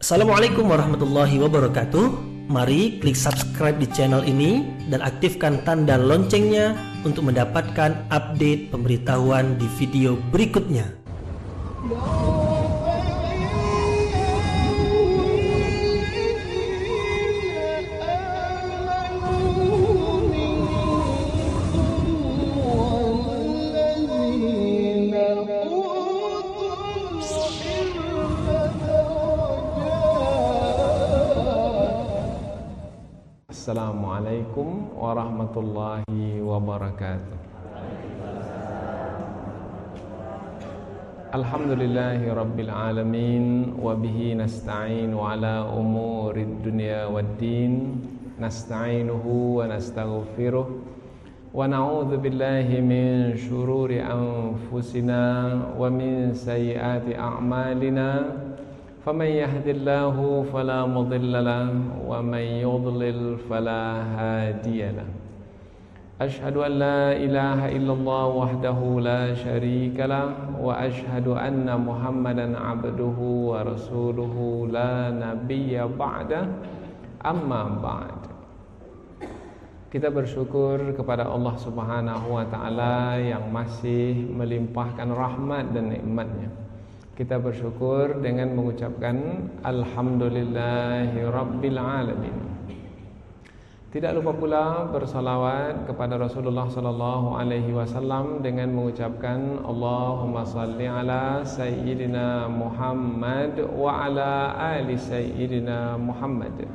Assalamualaikum warahmatullahi wabarakatuh. Mari klik subscribe di channel ini dan aktifkan tanda loncengnya untuk mendapatkan update pemberitahuan di video berikutnya. Assalamualaikum warahmatullahi wabarakatuh. Alhamdulillahi rabbil alamin, wa bihi nasta'inu ala umurid dunya waddin, nasta'inuhu wa nastaghfiruh wa na'udzu billahi min syururi anfusina wa min sayyiati a'malina. فمن يهد الله فلا مضل له ومن يضلل فلا هادي له أشهد أن لا إله إلا الله وحده لا شريك له وأشهد أن محمدا عبده ورسوله لا نبي بعده أما بعد. Kita bersyukur kepada Allah Subhanahu wa taala yang masih melimpahkan rahmat dan nikmat-Nya. Kita bersyukur dengan mengucapkan Alhamdulillahi Rabbil Alamin. Tidak lupa pula bersalawat kepada Rasulullah sallallahu alaihi wasallam dengan mengucapkan Allahumma salli ala Sayyidina Muhammad wa ala ali Sayyidina Muhammad.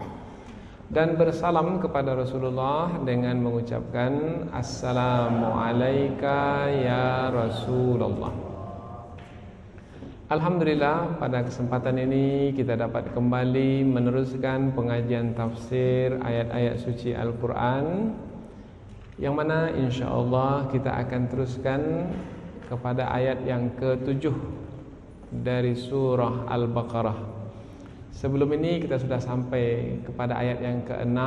Dan bersalam kepada Rasulullah dengan mengucapkan Assalamu alayka ya Rasulullah. Alhamdulillah, pada kesempatan ini kita dapat kembali meneruskan pengajian tafsir ayat-ayat suci Al-Quran, yang mana insyaAllah kita akan teruskan kepada ayat yang ke-7 dari surah Al-Baqarah. Sebelum ini kita sudah sampai kepada ayat yang ke-6,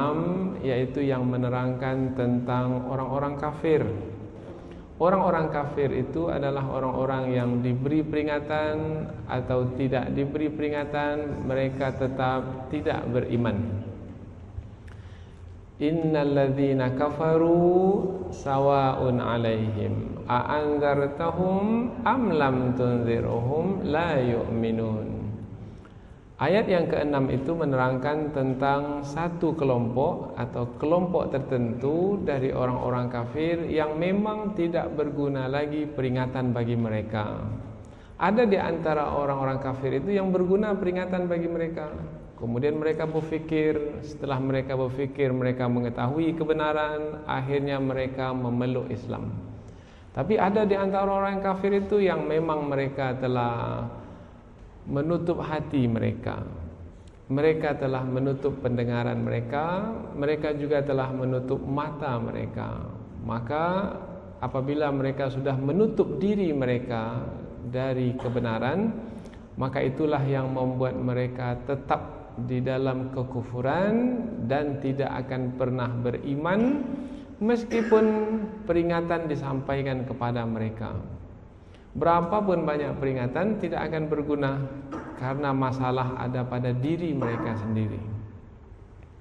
yaitu yang menerangkan tentang orang-orang kafir. Orang-orang kafir itu adalah orang-orang yang diberi peringatan atau tidak diberi peringatan, mereka tetap tidak beriman. Innal ladzina kafaru sawa'un 'alaihim a anzartahum am lam tunzirhum la yu'minun. Ayat yang ke-6 itu menerangkan tentang satu kelompok atau kelompok tertentu dari orang-orang kafir yang memang tidak berguna lagi peringatan bagi mereka. Ada di antara orang-orang kafir itu yang berguna peringatan bagi mereka. Kemudian mereka berfikir, setelah mereka berfikir mereka mengetahui kebenaran, akhirnya mereka memeluk Islam. Tapi ada di antara orang kafir itu yang memang mereka telah menutup hati mereka. Mereka telah menutup pendengaran mereka. Mereka juga telah menutup mata mereka. Maka apabila mereka sudah menutup diri mereka dari kebenaran, maka itulah yang membuat mereka tetap di dalam kekufuran dan tidak akan pernah beriman meskipun peringatan disampaikan kepada mereka. Berapapun banyak peringatan tidak akan berguna, karena masalah ada pada diri mereka sendiri.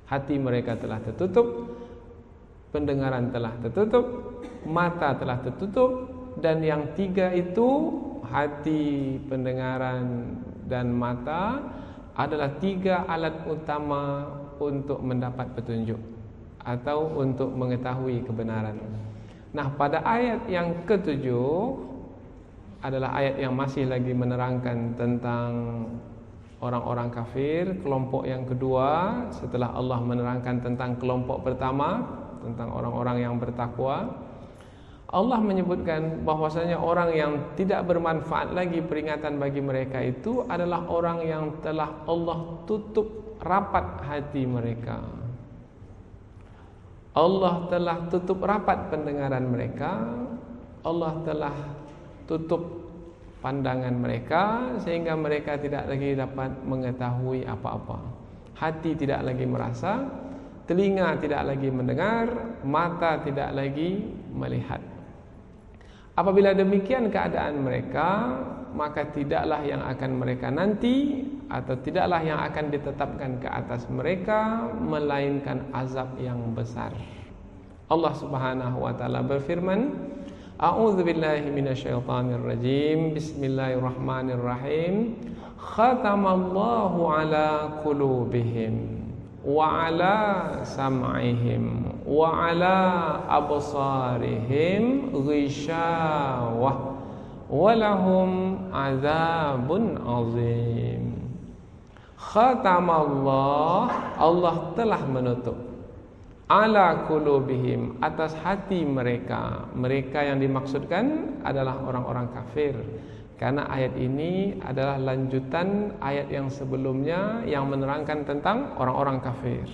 Hati mereka telah tertutup, pendengaran telah tertutup, mata telah tertutup, dan yang tiga itu, hati, pendengaran, dan mata, adalah tiga alat utama untuk mendapat petunjuk atau untuk mengetahui kebenaran. Nah, pada ayat yang ke-7 adalah ayat yang masih lagi menerangkan tentang orang-orang kafir, kelompok yang kedua setelah Allah menerangkan tentang kelompok pertama, tentang orang-orang yang bertakwa. Allah menyebutkan bahwasanya orang yang tidak bermanfaat lagi peringatan bagi mereka itu adalah orang yang telah Allah tutup rapat hati mereka. Allah telah tutup rapat pendengaran mereka. Allah telah tutup pandangan mereka sehingga mereka tidak lagi dapat mengetahui apa-apa. Hati tidak lagi merasa, telinga tidak lagi mendengar, mata tidak lagi melihat. Apabila demikian keadaan mereka, maka tidaklah yang akan mereka nanti atau tidaklah yang akan ditetapkan ke atas mereka melainkan azab yang besar. Allah Subhanahu wa taala berfirman, A'udzubillahi minasyaitonirrajim. Bismillahirrahmanirrahim. Khatamallahu ala qulubihim wa ala sam'ihim wa ala absarihim ghishawah wa lahum azabun azim. Khatamallah, Allah telah menutup, ala qulubihim, atas hati mereka. Mereka yang dimaksudkan adalah orang-orang kafir, karena ayat ini adalah lanjutan ayat yang sebelumnya yang menerangkan tentang orang-orang kafir.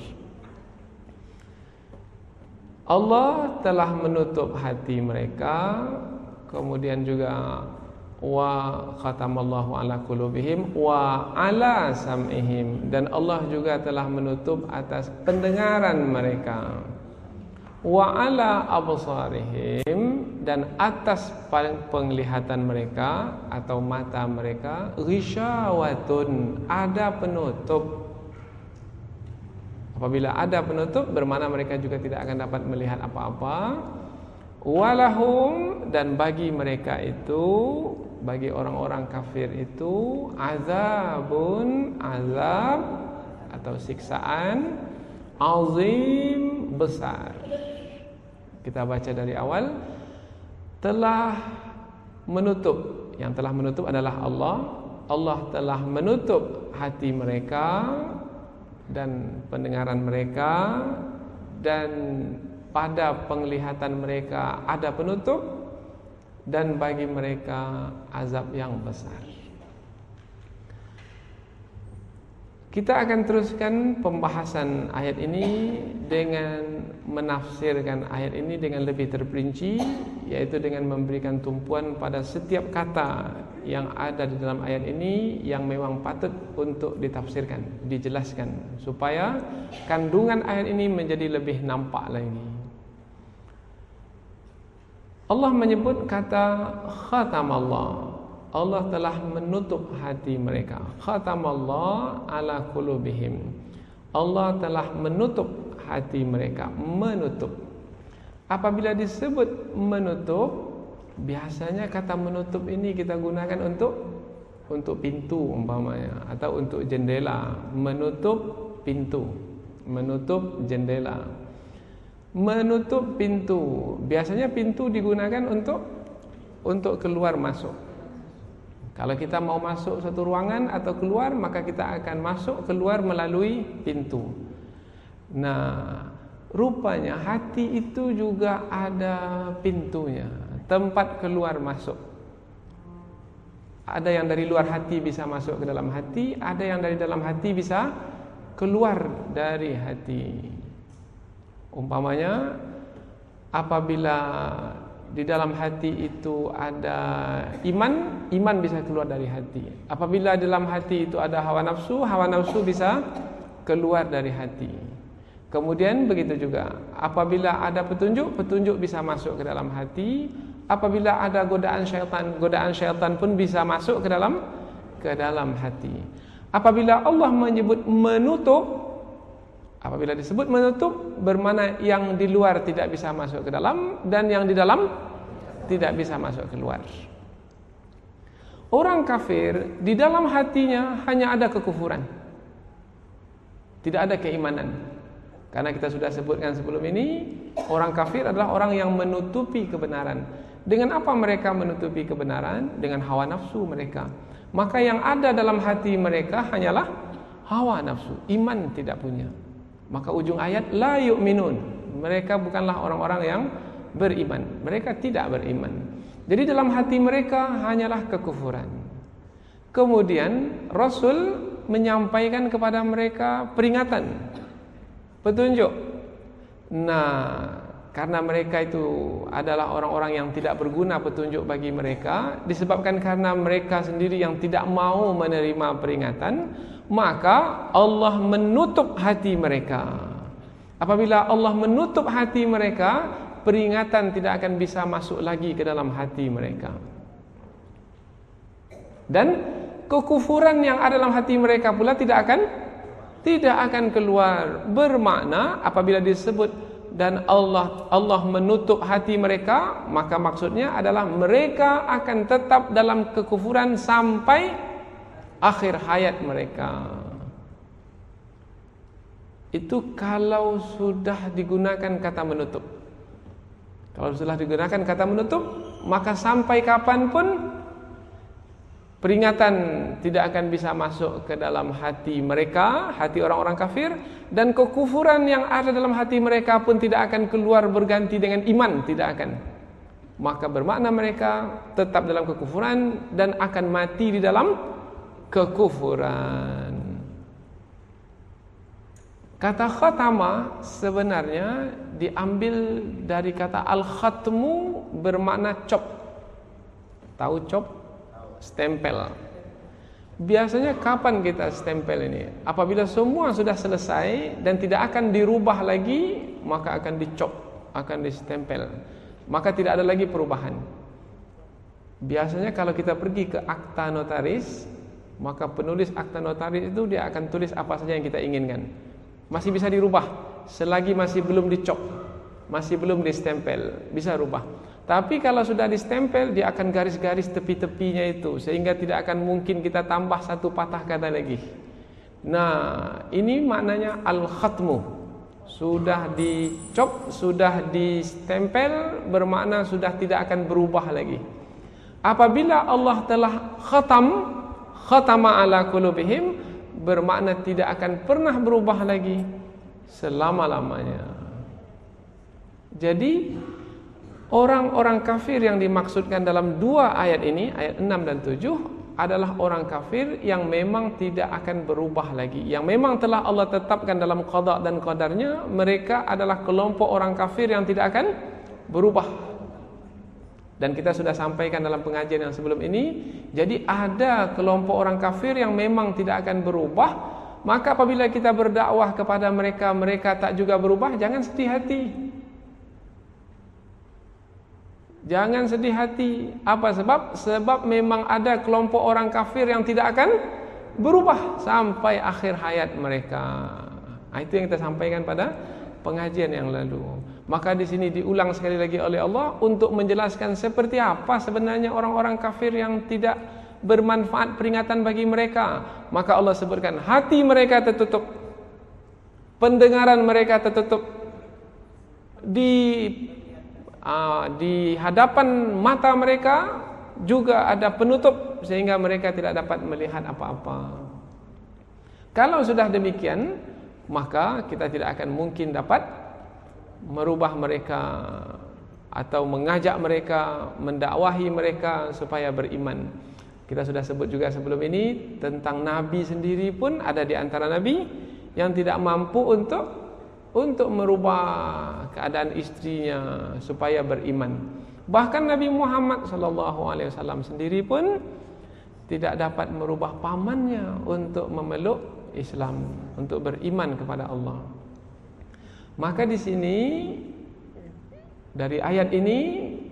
Allah telah menutup hati mereka. Kemudian juga wa khatamallahu ala qulubihim wa ala sam'ihim, dan Allah juga telah menutup atas pendengaran mereka. Wa ala absarihim, dan atas penglihatan mereka atau mata mereka, ghishawatun, ada penutup. Apabila ada penutup, bermakna mereka juga tidak akan dapat melihat apa-apa. Walahum, dan bagi mereka itu, bagi orang-orang kafir itu, azabun, azab atau siksaan, azim, besar. Kita baca dari awal. Telah menutup, yang telah menutup adalah Allah. Allah telah menutup hati mereka dan pendengaran mereka, dan pada penglihatan mereka ada penutup, dan bagi mereka azab yang besar. Kita akan teruskan pembahasan ayat ini dengan menafsirkan ayat ini dengan lebih terperinci, yaitu dengan memberikan tumpuan pada setiap kata yang ada di dalam ayat ini yang memang patut untuk ditafsirkan, dijelaskan, supaya kandungan ayat ini menjadi lebih nampak lagi. Allah menyebut kata khatamallah, Allah telah menutup hati mereka. Khatamallah ala qulubihim, Allah telah menutup hati mereka. Menutup, apabila disebut menutup, biasanya kata menutup ini kita gunakan untuk pintu umpamanya, atau untuk jendela. Menutup pintu, menutup jendela. Menutup pintu, biasanya pintu digunakan untuk keluar masuk. Kalau kita mau masuk satu ruangan atau keluar, maka kita akan masuk keluar melalui pintu. Nah, rupanya hati itu juga ada pintunya, tempat keluar masuk. Ada yang dari luar hati bisa masuk ke dalam hati, ada yang dari dalam hati bisa keluar dari hati. Umpamanya, apabila di dalam hati itu ada iman, iman bisa keluar dari hati. Apabila di dalam hati itu ada hawa nafsu bisa keluar dari hati. Kemudian begitu juga, apabila ada petunjuk, petunjuk bisa masuk ke dalam hati. Apabila ada godaan syaitan pun bisa masuk ke dalam hati. Apabila Allah menyebut menutup, apabila disebut menutup, bermakna yang di luar tidak bisa masuk ke dalam, dan yang di dalam tidak bisa masuk keluar. Orang kafir di dalam hatinya hanya ada kekufuran, tidak ada keimanan. Karena kita sudah sebutkan sebelum ini, orang kafir adalah orang yang menutupi kebenaran. Dengan apa mereka menutupi kebenaran? Dengan hawa nafsu mereka. Maka yang ada dalam hati mereka hanyalah hawa nafsu, iman tidak punya. Maka ujung ayat, la yu'minun, mereka bukanlah orang-orang yang beriman, mereka tidak beriman. Jadi dalam hati mereka hanyalah kekufuran. Kemudian Rasul menyampaikan kepada mereka peringatan, petunjuk. Nah, karena mereka itu adalah orang-orang yang tidak berguna petunjuk bagi mereka, disebabkan karena mereka sendiri yang tidak mau menerima peringatan, maka Allah menutup hati mereka. Apabila Allah menutup hati mereka, peringatan tidak akan bisa masuk lagi ke dalam hati mereka. Dan kekufuran yang ada dalam hati mereka pula tidak akan keluar. Bermakna apabila disebut dan Allah menutup hati mereka, maka maksudnya adalah mereka akan tetap dalam kekufuran sampai akhir hayat mereka. Itu kalau sudah digunakan kata menutup. Kalau sudah digunakan kata menutup, maka sampai kapanpun peringatan tidak akan bisa masuk ke dalam hati mereka, hati orang-orang kafir, dan kekufuran yang ada dalam hati mereka pun tidak akan keluar berganti dengan iman, tidak akan. Maka bermakna mereka tetap dalam kekufuran dan akan mati di dalam kekufuran. Kata khatama sebenarnya diambil dari kata al-khatmu, bermakna cop. Tahu cop? Stempel. Biasanya kapan kita stempel ini? Apabila semua sudah selesai dan tidak akan dirubah lagi, maka akan dicop, akan distempel. Maka tidak ada lagi perubahan. Biasanya kalau kita pergi ke akta notaris, maka penulis akta notaris itu dia akan tulis apa saja yang kita inginkan. Masih bisa dirubah selagi masih belum dicop, masih belum distempel, bisa rubah. Tapi kalau sudah distempel, dia akan garis-garis tepi-tepinya itu, sehingga tidak akan mungkin kita tambah satu patah kata lagi. Nah, ini maknanya al-khatmu. Sudah dicop, sudah distempel, bermakna sudah tidak akan berubah lagi. Apabila Allah telah khatama ala qulubihim, bermakna tidak akan pernah berubah lagi selama-lamanya. Jadi orang-orang kafir yang dimaksudkan dalam dua ayat ini, ayat 6 dan 7, adalah orang kafir yang memang tidak akan berubah lagi, yang memang telah Allah tetapkan dalam qada dan qadarnya. Mereka adalah kelompok orang kafir yang tidak akan berubah. Dan kita sudah sampaikan dalam pengajian yang sebelum ini, jadi ada kelompok orang kafir yang memang tidak akan berubah. Maka apabila kita berdakwah kepada mereka, mereka tak juga berubah, jangan sedih hati. Jangan sedih hati. Apa sebab? Sebab memang ada kelompok orang kafir yang tidak akan berubah sampai akhir hayat mereka. Nah, itu yang kita sampaikan pada pengajian yang lalu. Maka di sini diulang sekali lagi oleh Allah untuk menjelaskan seperti apa sebenarnya orang-orang kafir yang tidak bermanfaat peringatan bagi mereka. Maka Allah sebutkan hati mereka tertutup, pendengaran mereka tertutup, di hadapan mata mereka juga ada penutup sehingga mereka tidak dapat melihat apa-apa. Kalau sudah demikian, maka kita tidak akan mungkin dapat merubah mereka atau mengajak mereka, mendakwahi mereka supaya beriman. Kita sudah sebut juga sebelum ini tentang Nabi sendiri pun ada di antara Nabi yang tidak mampu untuk merubah keadaan istrinya supaya beriman. Bahkan Nabi Muhammad SAW sendiri pun tidak dapat merubah pamannya untuk memeluk Islam, untuk beriman kepada Allah. Maka di sini dari ayat ini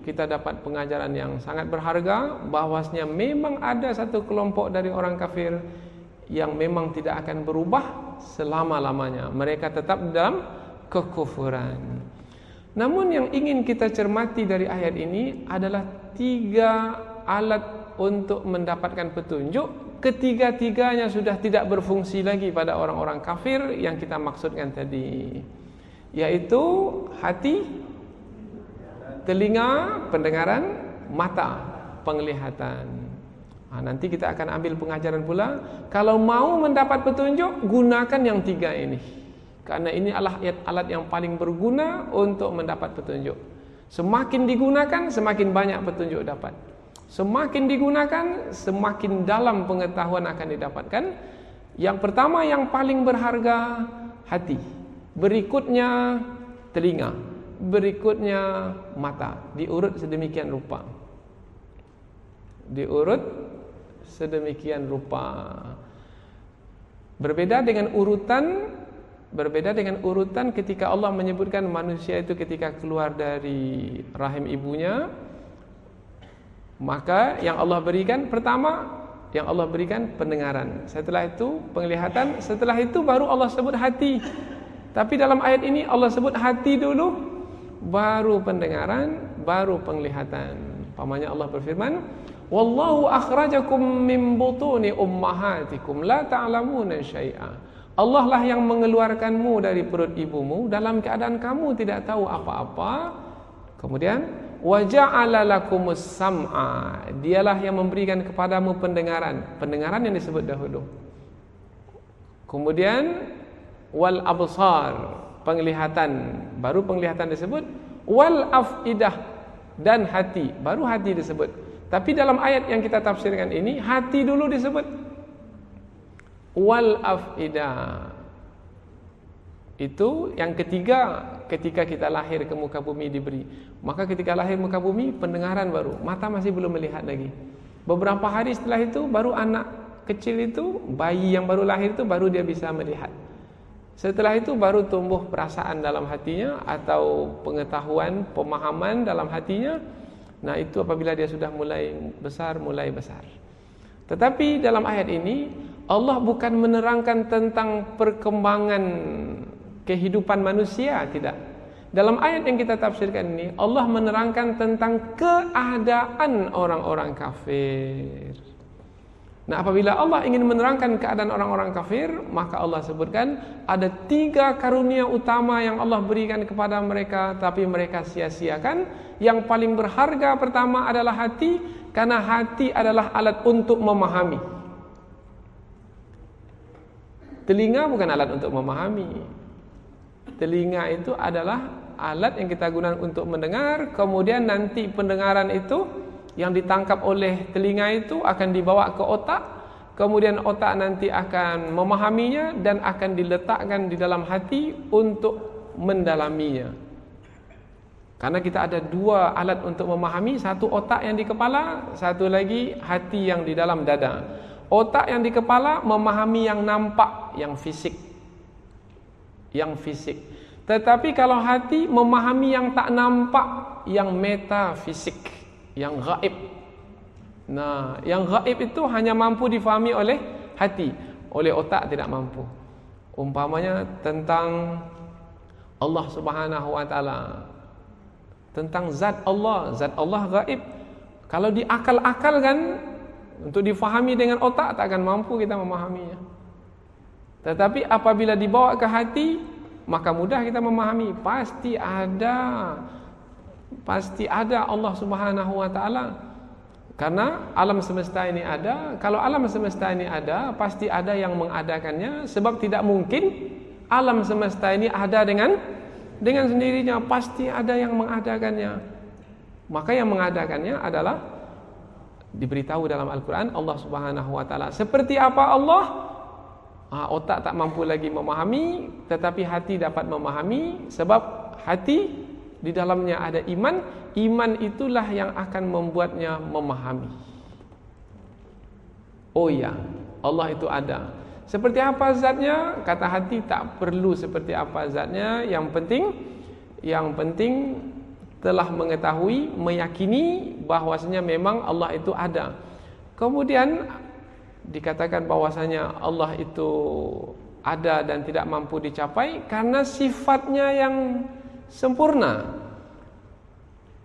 kita dapat pengajaran yang sangat berharga, bahwasanya memang ada satu kelompok dari orang kafir yang memang tidak akan berubah selama-lamanya. Mereka tetap dalam kekufuran. Namun yang ingin kita cermati dari ayat ini adalah 3 alat untuk mendapatkan petunjuk. Ketiga-tiganya sudah tidak berfungsi lagi pada orang-orang kafir yang kita maksudkan tadi, yaitu hati, telinga, pendengaran, mata, penglihatan. Nanti kita akan ambil pengajaran pula. Kalau mau mendapat petunjuk, gunakan yang 3 ini, karena ini adalah alat yang paling berguna untuk mendapat petunjuk. Semakin digunakan, semakin banyak petunjuk dapat. Semakin digunakan, semakin dalam pengetahuan akan didapatkan. Yang pertama, yang paling berharga, hati. Berikutnya telinga, berikutnya mata. Diurut sedemikian rupa. Diurut sedemikian rupa. Berbeda dengan urutan ketika Allah menyebutkan manusia itu ketika keluar dari rahim ibunya. Maka yang Allah berikan pertama yang Allah berikan pendengaran, setelah itu penglihatan, setelah itu baru Allah sebut hati. Tapi dalam ayat ini Allah sebut hati dulu, baru pendengaran, baru penglihatan. Pamannya Allah berfirman, wallahu akhrajakum min butuni ummahatikum la ta'lamuna syai'a. Allah lah yang mengeluarkanmu dari perut ibumu dalam keadaan kamu tidak tahu apa-apa. Kemudian wa ja'ala lakumus sam'a, dialah yang memberikan kepadamu pendengaran yang disebut dahulu. Kemudian wal absar, penglihatan, baru penglihatan disebut. Wal afidah, dan hati, baru hati disebut. Tapi dalam ayat yang kita tafsirkan ini, hati dulu disebut. Wal afidah, itu yang ketiga ketika kita lahir ke muka bumi diberi. Maka ketika lahir muka bumi, pendengaran baru, mata masih belum melihat lagi. Beberapa hari setelah itu baru anak kecil itu, bayi yang baru lahir itu baru dia bisa melihat. Setelah itu baru tumbuh perasaan dalam hatinya atau pengetahuan, pemahaman dalam hatinya. Nah, itu apabila dia sudah mulai besar. Tetapi dalam ayat ini Allah bukan menerangkan tentang perkembangan kehidupan manusia, tidak. Dalam ayat yang kita tafsirkan ini Allah menerangkan tentang keadaan orang-orang kafir. Nah, apabila Allah ingin menerangkan keadaan orang-orang kafir, maka Allah sebutkan ada 3 karunia utama yang Allah berikan kepada mereka, tapi mereka sia-siakan. Yang paling berharga pertama adalah hati, karena hati adalah alat untuk memahami. Telinga bukan alat untuk memahami. Telinga itu adalah alat yang kita gunakan untuk mendengar, kemudian nanti pendengaran itu yang ditangkap oleh telinga itu akan dibawa ke otak, kemudian otak nanti akan memahaminya dan akan diletakkan di dalam hati untuk mendalaminya. Karena kita ada 2 alat untuk memahami, satu otak yang di kepala, satu lagi hati yang di dalam dada. Otak yang di kepala memahami yang nampak, yang fisik. Tetapi kalau hati memahami yang tak nampak, yang metafisik, yang gaib. Nah, yang gaib itu hanya mampu difahami oleh hati, oleh otak tidak mampu. Umpamanya tentang Allah Subhanahu wa taala, tentang zat Allah gaib. Kalau diakal-akalkan untuk difahami dengan otak, tak akan mampu kita memahaminya. Tetapi apabila dibawa ke hati, maka mudah kita memahami. Pasti ada Allah Subhanahu wa taala. Karena alam semesta ini ada. Kalau alam semesta ini ada, pasti ada yang mengadakannya. Sebab tidak mungkin alam semesta ini ada dengan sendirinya. Pasti ada yang mengadakannya. Maka yang mengadakannya adalah diberitahu dalam Al-Quran, Allah Subhanahu wa taala. Seperti apa Allah? Otak tak mampu lagi memahami, tetapi hati dapat memahami. Sebab hati di dalamnya ada iman. Iman itulah yang akan membuatnya memahami. Oh ya, Allah itu ada. Seperti apa zatnya? Kata hati tak perlu seperti apa zatnya. Yang penting telah mengetahui, meyakini bahwasanya memang Allah itu ada. Kemudian dikatakan bahwasanya Allah itu ada dan tidak mampu dicapai karena sifatnya yang sempurna.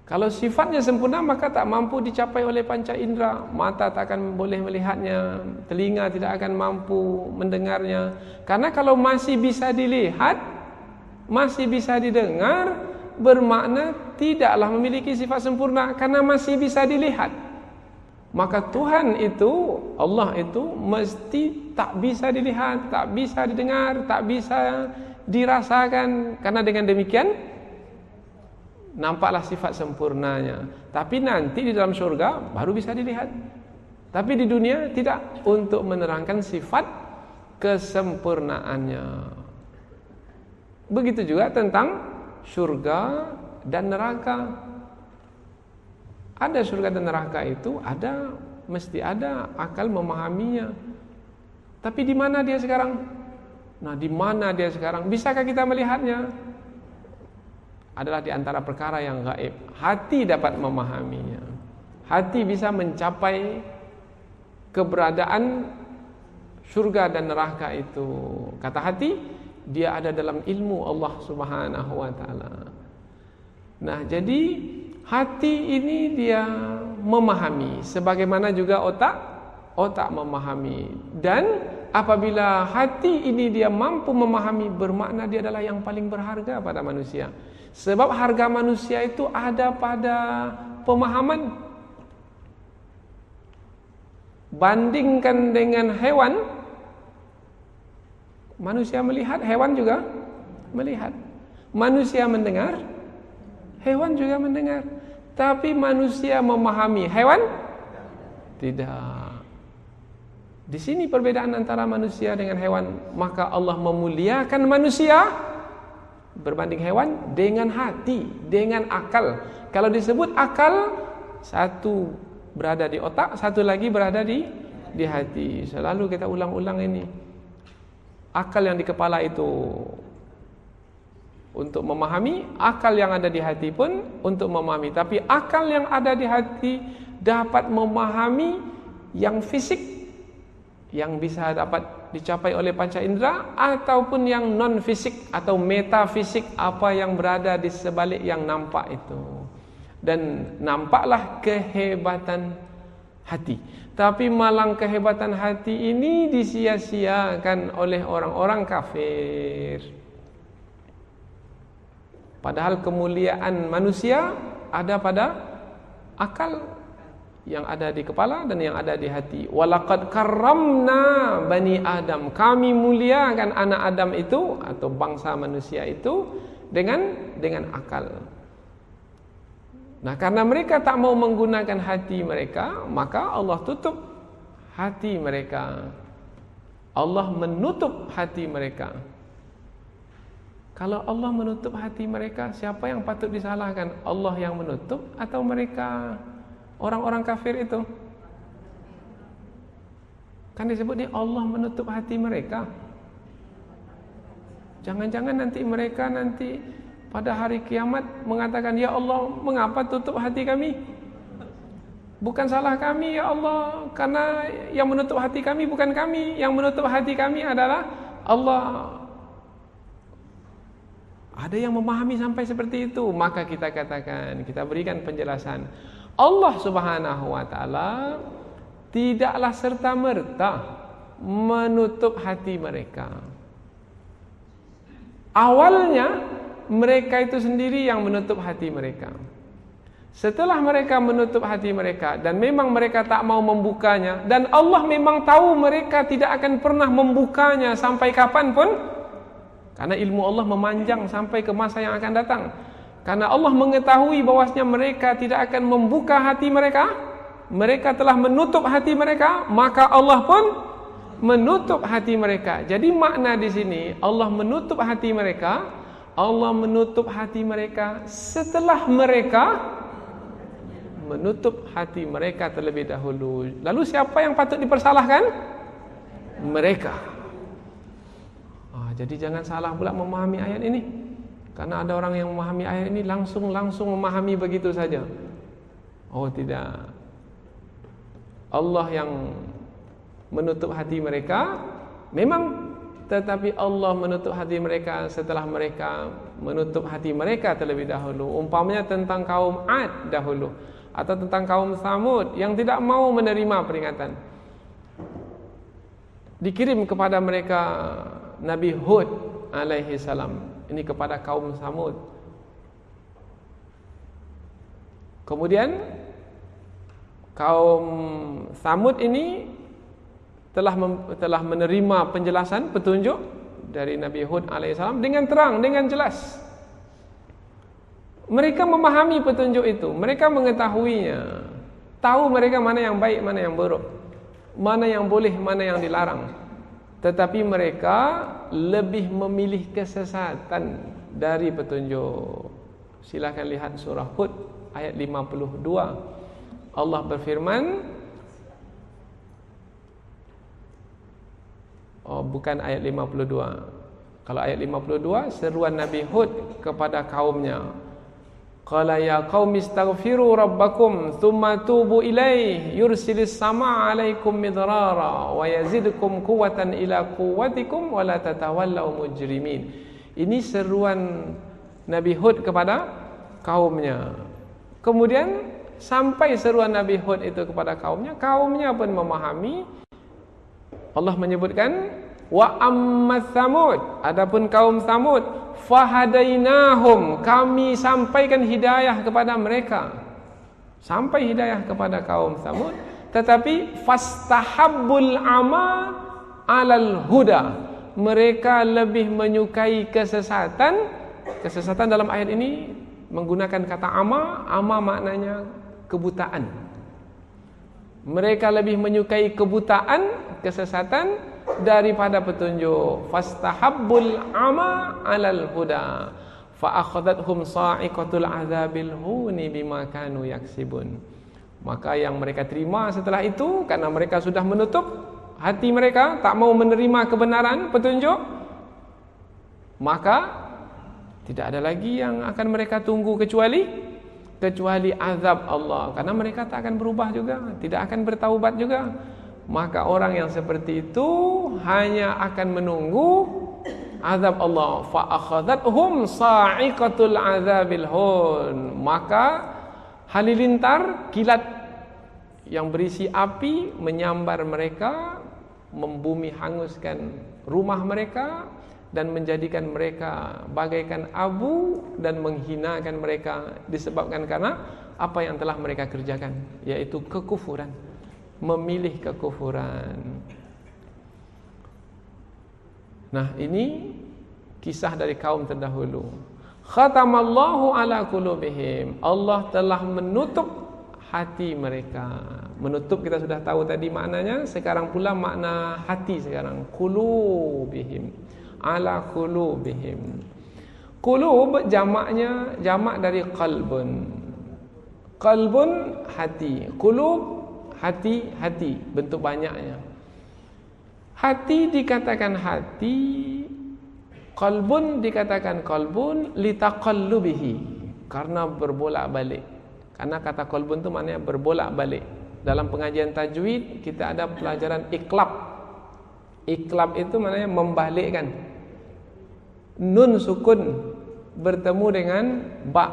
Kalau sifatnya sempurna, maka tak mampu dicapai oleh panca indera. Mata tak akan boleh melihatnya, telinga tidak akan mampu mendengarnya. Karena kalau masih bisa dilihat, masih bisa didengar, bermakna tidaklah memiliki sifat sempurna karena masih bisa dilihat. Maka Tuhan itu, Allah itu mesti tak bisa dilihat, tak bisa didengar, tak bisa dirasakan. Karena dengan demikian nampaklah sifat sempurnanya. Tapi nanti di dalam surga baru bisa dilihat. Tapi di dunia tidak, untuk menerangkan sifat kesempurnaannya. Begitu juga tentang surga dan neraka. Ada surga dan neraka itu ada, mesti ada akal memahaminya. Tapi di mana dia sekarang? Nah, di mana dia sekarang? Bisakah kita melihatnya? Adalah di antara perkara yang gaib. Hati dapat memahaminya. Hati bisa mencapai keberadaan syurga dan neraka itu. Kata hati, dia ada dalam ilmu Allah Subhanahu wa taala. Nah, jadi hati ini dia memahami sebagaimana juga otak memahami. Dan apabila hati ini dia mampu memahami, bermakna dia adalah yang paling berharga pada manusia. Sebab harga manusia itu ada pada pemahaman. Bandingkan dengan hewan, manusia melihat, hewan juga melihat. Manusia mendengar, hewan juga mendengar. Tapi manusia memahami, hewan tidak. Di sini perbedaan antara manusia dengan hewan. Maka Allah memuliakan manusia berbanding hewan dengan hati, dengan akal. Kalau disebut akal, satu berada di otak, satu lagi berada di hati. Selalu kita ulang-ulang ini. Akal yang di kepala itu untuk memahami, akal yang ada di hati pun untuk memahami. Tapi akal yang ada di hati dapat memahami yang fisik, yang bisa dapat dicapai oleh panca indera, ataupun yang non fisik atau metafisik, apa yang berada di sebalik yang nampak itu. Dan nampaklah kehebatan hati. Tapi malang kehebatan hati ini disia-siakan oleh orang-orang kafir. Padahal kemuliaan manusia ada pada akal yang ada di kepala dan yang ada di hati. Walaqad karramna bani Adam. Kami muliakan anak Adam itu atau bangsa manusia itu dengan akal. Nah, karena mereka tak mau menggunakan hati mereka, maka Allah tutup hati mereka. Allah menutup hati mereka. Kalau Allah menutup hati mereka, siapa yang patut disalahkan? Allah yang menutup atau mereka orang-orang kafir itu? Kan disebut ni Allah menutup hati mereka. Jangan-jangan nanti mereka pada hari kiamat mengatakan, ya Allah, mengapa tutup hati kami? Bukan salah kami ya Allah, karena yang menutup hati kami bukan kami, yang menutup hati kami adalah Allah. Ada yang memahami sampai seperti itu. Maka kita katakan, kita berikan penjelasan, Allah Subhanahu wa taala tidaklah serta-merta menutup hati mereka. Awalnya mereka itu sendiri yang menutup hati mereka. Setelah mereka menutup hati mereka dan memang mereka tak mau membukanya, dan Allah memang tahu mereka tidak akan pernah membukanya sampai kapanpun, karena ilmu Allah memanjang sampai ke masa yang akan datang. Karena Allah mengetahui bahwasanya mereka tidak akan membuka hati mereka, mereka telah menutup hati mereka, maka Allah pun menutup hati mereka. Jadi makna di sini Allah menutup hati mereka, Allah menutup hati mereka setelah mereka menutup hati mereka terlebih dahulu. Lalu siapa yang patut dipersalahkan? Mereka. Jadi jangan salah pula memahami ayat ini. Karena ada orang yang memahami ayat ini langsung memahami begitu saja. Oh tidak. Allah yang menutup hati mereka memang, tetapi Allah menutup hati mereka setelah mereka menutup hati mereka terlebih dahulu. Umpamanya tentang kaum Ad dahulu, atau tentang kaum Samud yang tidak mau menerima peringatan. Dikirim kepada mereka Nabi Hud alaihi salam. Ini kepada kaum Samud. Kemudian kaum Samud ini telah menerima penjelasan, petunjuk dari Nabi Hud alaihissalam dengan terang, dengan jelas. Mereka memahami petunjuk itu, mereka mengetahuinya, tahu mereka mana yang baik, mana yang buruk, mana yang boleh, mana yang dilarang. Tetapi mereka lebih memilih kesesatan dari petunjuk. Silakan lihat surah Hud ayat 52. Allah berfirman, bukan ayat 52. Kalau ayat 52 seruan Nabi Hud kepada kaumnya. Qala ya qaumi astaghfiru rabbakum thumma tubu ilaih yursilis samaa 'alaikum midrara wa yazidkum quwwatan ila quwwatikum wa la tatawallaw mujrimin. Ini seruan Nabi Hud kepada kaumnya. Kemudian sampai seruan Nabi Hud itu kepada kaumnya pun memahami. Allah menyebutkan wa ammat Thamud, adapun kaum Thamud fahadainahum, kami sampaikan hidayah kepada mereka. Sampai hidayah kepada kaum Thamud, tetapi fastahabbul ama 'alal huda, mereka lebih menyukai kesesatan. Kesesatan dalam ayat ini menggunakan kata ama maknanya kebutaan. Mereka lebih menyukai kebutaan, kesesatan daripada petunjuk. Fastahabbul ama 'alal huda fa akhadhathum sa'iqatul 'adzabil huni bima kanu yaksibun. Maka yang mereka terima setelah itu, karena mereka sudah menutup hati mereka, tak mau menerima kebenaran petunjuk, maka tidak ada lagi yang akan mereka tunggu kecuali azab Allah, karena mereka tak akan berubah juga, tidak akan bertaubat juga. Maka orang yang seperti itu hanya akan menunggu azab Allah. Fa akhadhathum sa'iqatul 'adzabil hun, maka halilintar kilat yang berisi api menyambar mereka, membumi hanguskan rumah mereka dan menjadikan mereka bagaikan abu dan menghinakan mereka disebabkan karena apa yang telah mereka kerjakan, yaitu kekufuran, memilih kekufuran. Nah, ini kisah dari kaum terdahulu. Khatamallahu ala qulubihim, Allah telah menutup hati mereka. Menutup kita sudah tahu tadi maknanya, sekarang pula makna hati sekarang. Qulubihim, ala qulubihim. Qulub jamaknya jamak dari qalbun. Qalbun hati, qulub hati, bentuk banyaknya. Hati dikatakan hati, qalbun dikatakan qalbun litaqallubihi, karena berbolak-balik. Karena kata qalbun itu maknanya berbolak-balik. Dalam pengajian tajwid kita ada pelajaran iqlab. Iqlab itu maknanya membalikkan. Nun sukun bertemu dengan ba.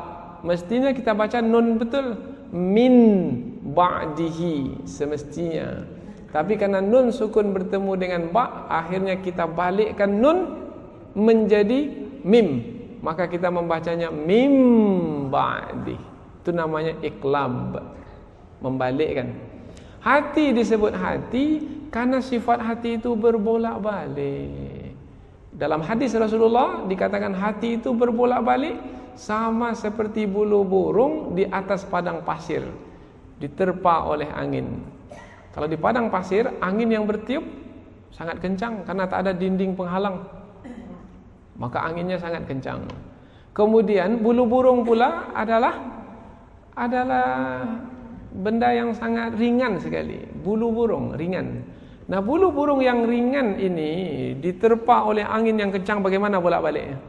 Mestinya kita baca nun betul, min ba'dihi semestinya. Tapi karena nun sukun bertemu dengan ba, akhirnya kita balikkan nun menjadi mim. Maka kita membacanya mim ba'di. Itu namanya iqlab, membalikkan. Hati disebut hati karena sifat hati itu berbolak-balik. Dalam hadis Rasulullah dikatakan hati itu berbolak-balik sama seperti bulu burung di atas padang pasir, diterpa oleh angin. Kalau di padang pasir, angin yang bertiup sangat kencang karena tak ada dinding penghalang, maka anginnya sangat kencang. Kemudian bulu burung pula adalah benda yang sangat ringan sekali. Bulu burung ringan. Nah, bulu burung yang ringan ini diterpa oleh angin yang kencang, bagaimana bolak-baliknya?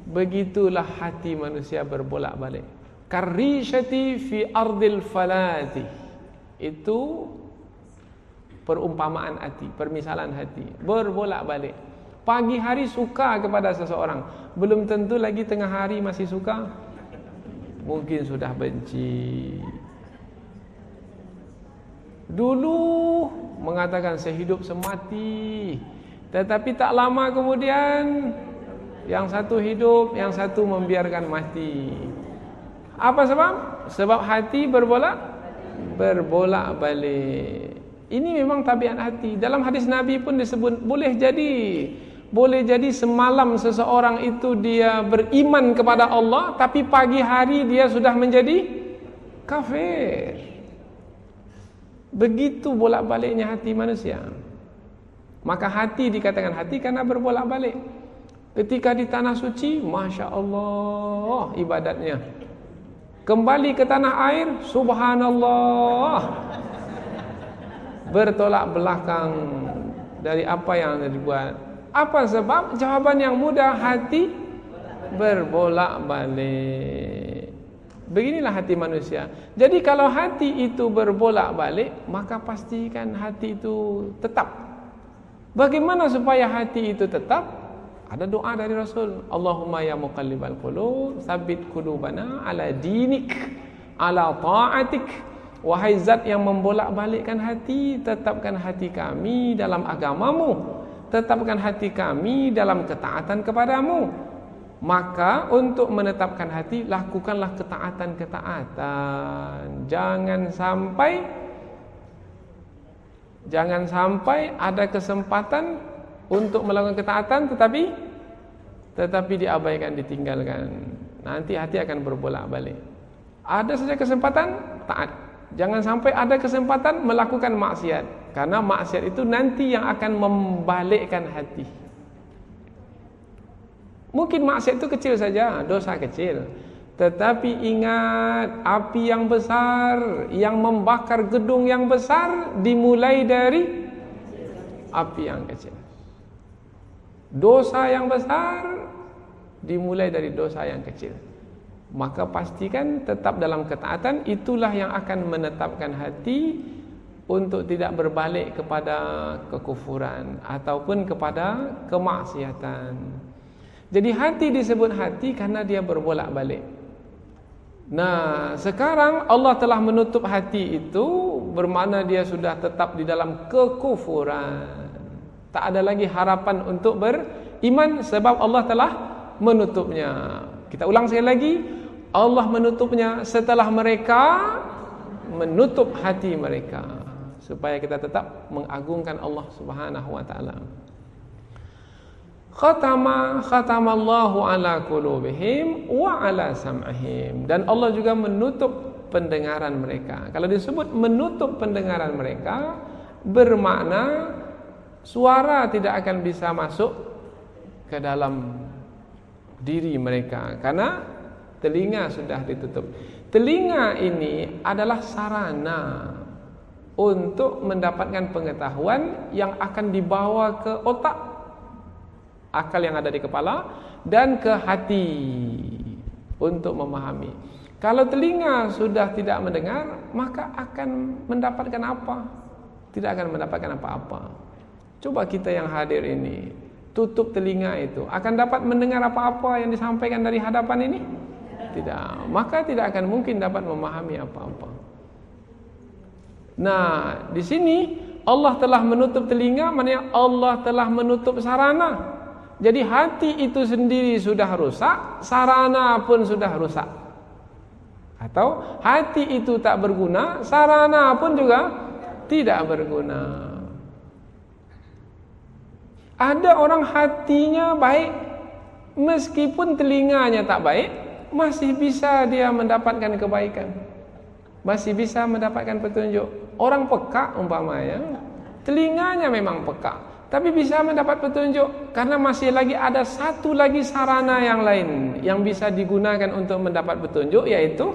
Begitulah hati manusia berbolak-balik. Karishati fi ardil falati. Itu perumpamaan hati, permisalan hati, berbolak-balik. Pagi hari suka kepada seseorang, belum tentu lagi tengah hari masih suka. Mungkin sudah benci. Dulu mengatakan sehidup semati, tetapi tak lama kemudian yang satu hidup, yang satu membiarkan mati. Apa sebab? Sebab hati berbolak-balik. Ini memang tabiat hati. Dalam hadis Nabi pun disebut boleh jadi semalam seseorang itu dia beriman kepada Allah, tapi pagi hari dia sudah menjadi kafir. Begitu bolak-baliknya hati manusia. Maka hati dikatakan hati karena berbolak-balik. Ketika di tanah suci, Masya Allah ibadatnya. Kembali ke tanah air, Subhanallah, bertolak belakang dari apa yang dibuat. Apa sebab? Jawaban yang mudah, hati berbolak-balik. Beginilah hati manusia. Jadi kalau hati itu berbolak-balik, maka pastikan hati itu tetap. Bagaimana supaya hati itu tetap? Ada doa dari Rasul. Allahumma ya muqallibal qulub, tsabbit qulubana ala dinik, ala ta'atik. Wahai zat yang membolak-balikkan hati, tetapkan hati kami dalam agamamu, tetapkan hati kami dalam ketaatan kepadamu. Maka untuk menetapkan hati, lakukanlah ketaatan-ketaatan. Jangan sampai ada kesempatan untuk melakukan ketaatan tetapi diabaikan, ditinggalkan. Nanti hati akan berbolak-balik. Ada saja kesempatan taat. Jangan sampai ada kesempatan melakukan maksiat, karena maksiat itu nanti yang akan membalikkan hati. Mungkin maksiat itu kecil saja, dosa kecil. Tetapi ingat, api yang besar yang membakar gedung yang besar dimulai dari api yang kecil. Dosa yang besar dimulai dari dosa yang kecil. Maka pastikan tetap dalam ketaatan, itulah yang akan menetapkan hati untuk tidak berbalik kepada kekufuran ataupun kepada kemaksiatan. Jadi hati disebut hati karena dia berbolak-balik. Nah, sekarang Allah telah menutup hati itu, bermakna dia sudah tetap di dalam kekufuran. Tak ada lagi harapan untuk beriman sebab Allah telah menutupnya. Kita ulang sekali lagi, Allah menutupnya setelah mereka menutup hati mereka, supaya kita tetap mengagungkan Allah Subhanahu wa taala. Khatamallahu ala qulubihim wa ala sam'ihim. Dan Allah juga menutup pendengaran mereka. Kalau disebut menutup pendengaran mereka, bermakna suara tidak akan bisa masuk ke dalam diri mereka karena telinga sudah ditutup. Telinga ini adalah sarana untuk mendapatkan pengetahuan yang akan dibawa ke otak, akal yang ada di kepala, dan ke hati untuk memahami. Kalau telinga sudah tidak mendengar, maka akan mendapatkan apa? Tidak akan mendapatkan apa-apa. Coba kita yang hadir ini tutup telinga itu, akan dapat mendengar apa-apa yang disampaikan dari hadapan ini? Tidak. Maka tidak akan mungkin dapat memahami apa-apa. Nah, di sini Allah telah menutup telinga, maknanya Allah telah menutup sarana. Jadi hati itu sendiri sudah rusak, sarana pun sudah rusak. Atau hati itu tak berguna, sarana pun juga tidak berguna. Ada orang hatinya baik, meskipun telinganya tak baik, masih bisa dia mendapatkan kebaikan, masih bisa mendapatkan petunjuk. Orang peka umpamanya, telinganya memang peka, tapi bisa mendapat petunjuk karena masih lagi ada satu lagi sarana yang lain yang bisa digunakan untuk mendapat petunjuk, yaitu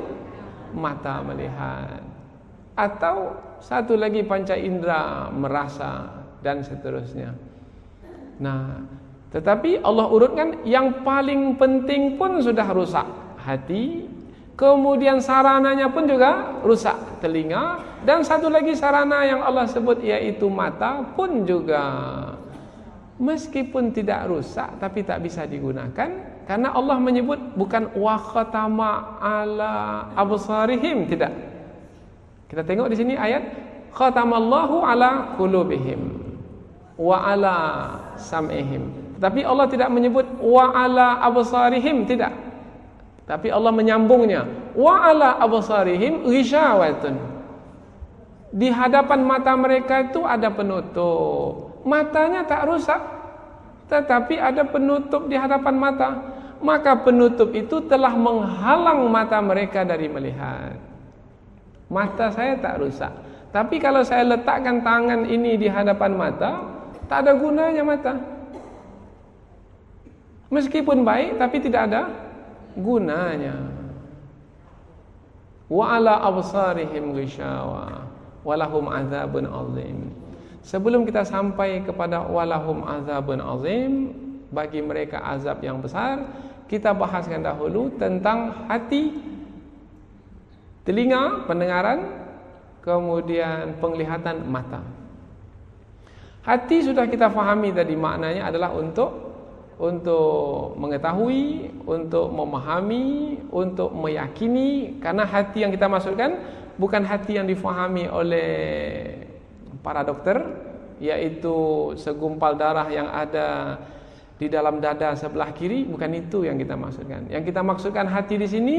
mata melihat, atau satu lagi panca indera merasa, dan seterusnya. Nah, tetapi Allah urutkan yang paling penting pun sudah rusak, hati. Kemudian sarananya pun juga rusak, telinga. Dan satu lagi sarana yang Allah sebut, yaitu mata, pun juga meskipun tidak rusak tapi tak bisa digunakan, karena Allah menyebut bukan wa khatama ala absarihim, tidak. Kita tengok di sini ayat khatamallahu ala qulubihim wa ala sam'ihim. Tapi Allah tidak menyebut wa ala absarihim, tidak. Tapi Allah menyambungnya, wa ala absarihim ghishawatun. Di hadapan mata mereka itu ada penutup. Matanya tak rusak, tetapi ada penutup di hadapan mata. Maka penutup itu telah menghalang mata mereka dari melihat. Mata saya tak rusak, tapi kalau saya letakkan tangan ini di hadapan mata, tak ada gunanya mata. Meskipun baik, tapi tidak ada gunanya. Wa ala absarihim ghishawa walahum azabun azim. Sebelum kita sampai kepada walahum azabun azim, bagi mereka azab yang besar, kita bahaskan dahulu tentang hati Telinga, pendengaran, kemudian penglihatan, mata. Hati sudah kita fahami tadi, maknanya adalah untuk mengetahui, untuk memahami, untuk meyakini. Karena hati yang kita maksudkan bukan hati yang difahami oleh para dokter, yaitu segumpal darah yang ada di dalam dada sebelah kiri. Bukan itu yang kita maksudkan. Yang kita maksudkan hati di sini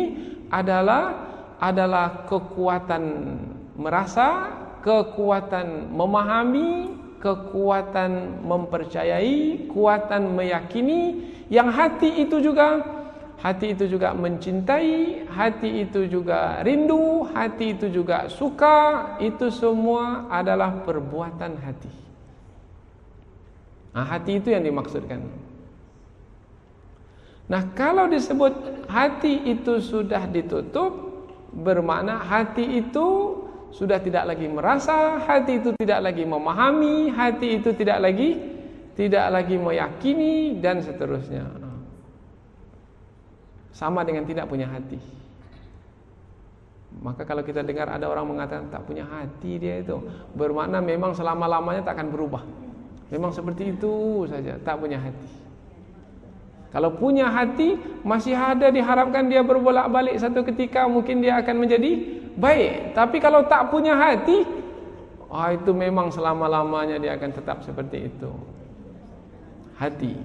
adalah kekuatan merasa, kekuatan memahami, kekuatan mempercayai, kekuatan meyakini, yang hati itu juga mencintai, hati itu juga rindu, hati itu juga suka. Itu semua adalah perbuatan hati. Nah, hati itu yang dimaksudkan. Nah, kalau disebut hati itu sudah ditutup, bermakna hati itu sudah tidak lagi merasa, hati itu tidak lagi memahami, hati itu tidak lagi meyakini, dan seterusnya. Sama dengan tidak punya hati. Maka kalau kita dengar ada orang mengatakan tak punya hati, dia itu bermakna memang selama-lamanya tak akan berubah. Memang seperti itu saja, tak punya hati. Kalau punya hati, masih ada diharapkan dia berbolak-balik, satu ketika mungkin dia akan menjadi baik. Tapi kalau tak punya hati, itu memang selama-lamanya dia akan tetap seperti itu. Hati.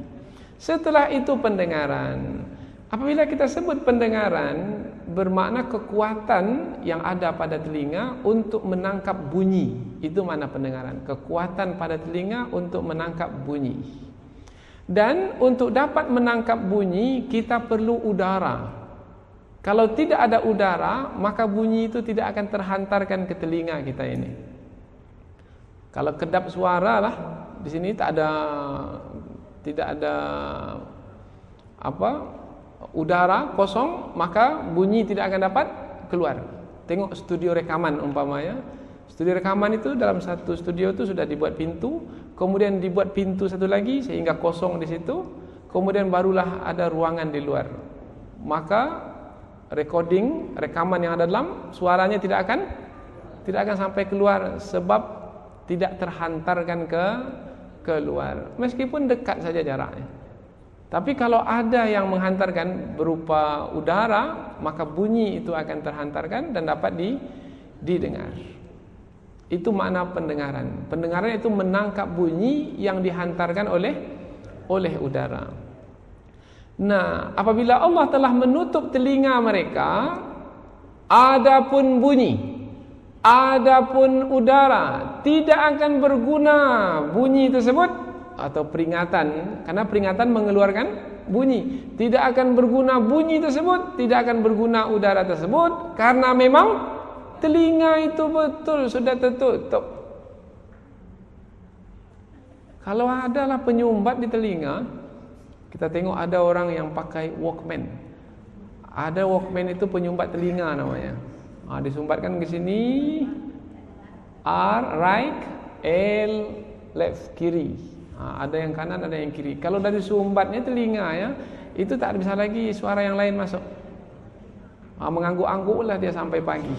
Setelah itu pendengaran. Apabila kita sebut pendengaran, bermakna kekuatan yang ada pada telinga untuk menangkap bunyi. Itu makna pendengaran. Kekuatan pada telinga untuk menangkap bunyi. Dan untuk dapat menangkap bunyi, kita perlu udara. Kalau tidak ada udara, maka bunyi itu tidak akan terhantarkan ke telinga kita ini. Kalau kedap suara lah, di sini tidak ada udara, kosong, maka bunyi tidak akan dapat keluar. Tengok studio rekaman umpamanya. Studio rekaman itu dalam satu studio itu sudah dibuat pintu, kemudian dibuat pintu satu lagi sehingga kosong di situ, kemudian barulah ada ruangan di luar. Maka rekaman yang ada dalam, suaranya tidak akan sampai keluar sebab tidak terhantarkan ke luar, meskipun dekat saja jaraknya. Tapi kalau ada yang menghantarkan berupa udara, maka bunyi itu akan terhantarkan dan dapat didengar. Itu makna pendengaran. Pendengaran itu menangkap bunyi yang dihantarkan oleh udara. Nah, apabila Allah telah menutup telinga mereka, adapun bunyi, adapun udara, tidak akan berguna bunyi tersebut atau peringatan, karena peringatan mengeluarkan bunyi. Tidak akan berguna bunyi tersebut, tidak akan berguna udara tersebut, karena memang telinga itu betul sudah tertutup. Kalau adalah penyumbat di telinga, kita tengok ada orang yang pakai Walkman. Ada Walkman itu penyumbat telinga namanya. Disumbatkan ke sini, R right, L left kiri. Ada yang kanan, ada yang kiri. Kalau dari sumbatnya telinga ya, itu tak bisa lagi suara yang lain masuk. Mengangguk-angguklah dia sampai pagi.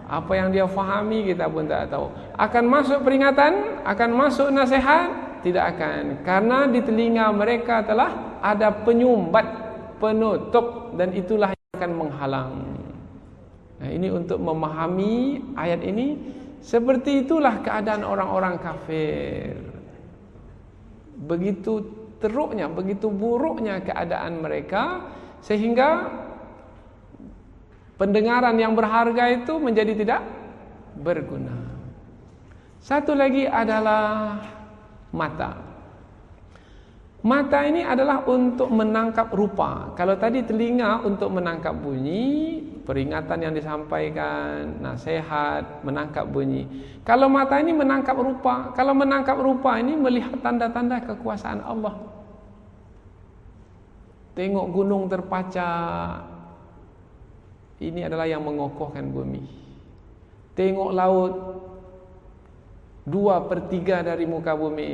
Apa yang dia fahami kita pun tak tahu. Akan masuk peringatan, akan masuk nasihat, tidak akan. Karena di telinga mereka telah ada penyumbat, penutup, dan itulah yang akan menghalang. Nah, ini untuk memahami ayat ini. Seperti itulah keadaan orang-orang kafir. Begitu teruknya, begitu buruknya keadaan mereka, sehingga pendengaran yang berharga itu menjadi tidak berguna. Satu lagi adalah mata. Mata ini adalah untuk menangkap rupa. Kalau tadi telinga untuk menangkap bunyi, peringatan yang disampaikan, nasihat, menangkap bunyi. Kalau mata ini menangkap rupa. Kalau menangkap rupa ini melihat tanda-tanda kekuasaan Allah. Tengok gunung terpacak, ini adalah yang mengokohkan bumi. Tengok laut, 2/3 dari muka bumi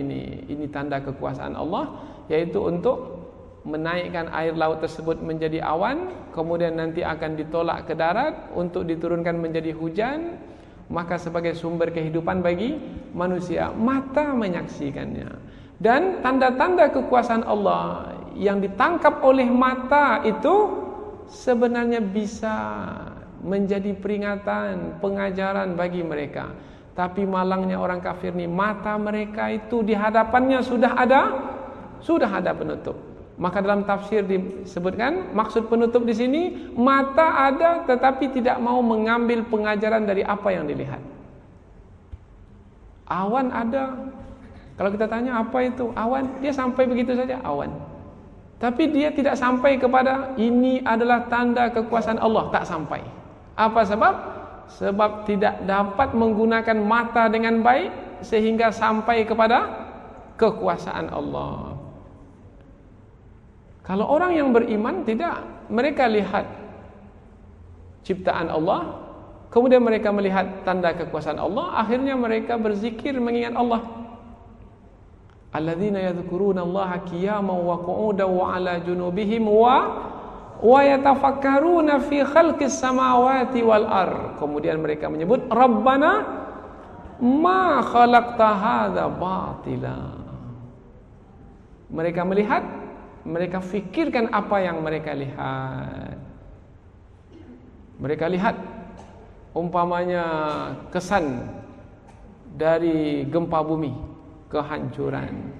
ini tanda kekuasaan Allah, yaitu untuk menaikkan air laut tersebut menjadi awan, kemudian nanti akan ditolak ke darat untuk diturunkan menjadi hujan, maka sebagai sumber kehidupan bagi manusia, mata menyaksikannya. Dan tanda-tanda kekuasaan Allah yang ditangkap oleh mata itu sebenarnya bisa menjadi peringatan, pengajaran bagi mereka. Tapi malangnya orang kafir ni, mata mereka itu di hadapannya sudah ada penutup. Maka dalam tafsir disebutkan maksud penutup di sini, mata ada tetapi tidak mau mengambil pengajaran dari apa yang dilihat. Awan ada. Kalau kita tanya apa itu awan, dia sampai begitu saja, awan. Tapi dia tidak sampai kepada ini adalah tanda kekuasaan Allah, tak sampai. Apa sebab? Sebab tidak dapat menggunakan mata dengan baik sehingga sampai kepada kekuasaan Allah. Kalau orang yang beriman tidak, mereka lihat ciptaan Allah, kemudian mereka melihat tanda kekuasaan Allah, akhirnya mereka berzikir mengingat Allah. Alladzina yadhkuruna Allaha qiyaman wa qu'udan wa 'ala junubihim wa yatafakkaruna fi khalqis samawati wal ard. Kemudian mereka menyebut Rabbana ma khalaqta hadza batila. Mereka melihat, mereka fikirkan apa yang mereka lihat. Mereka lihat umpamanya kesan dari gempa bumi, kehancuran.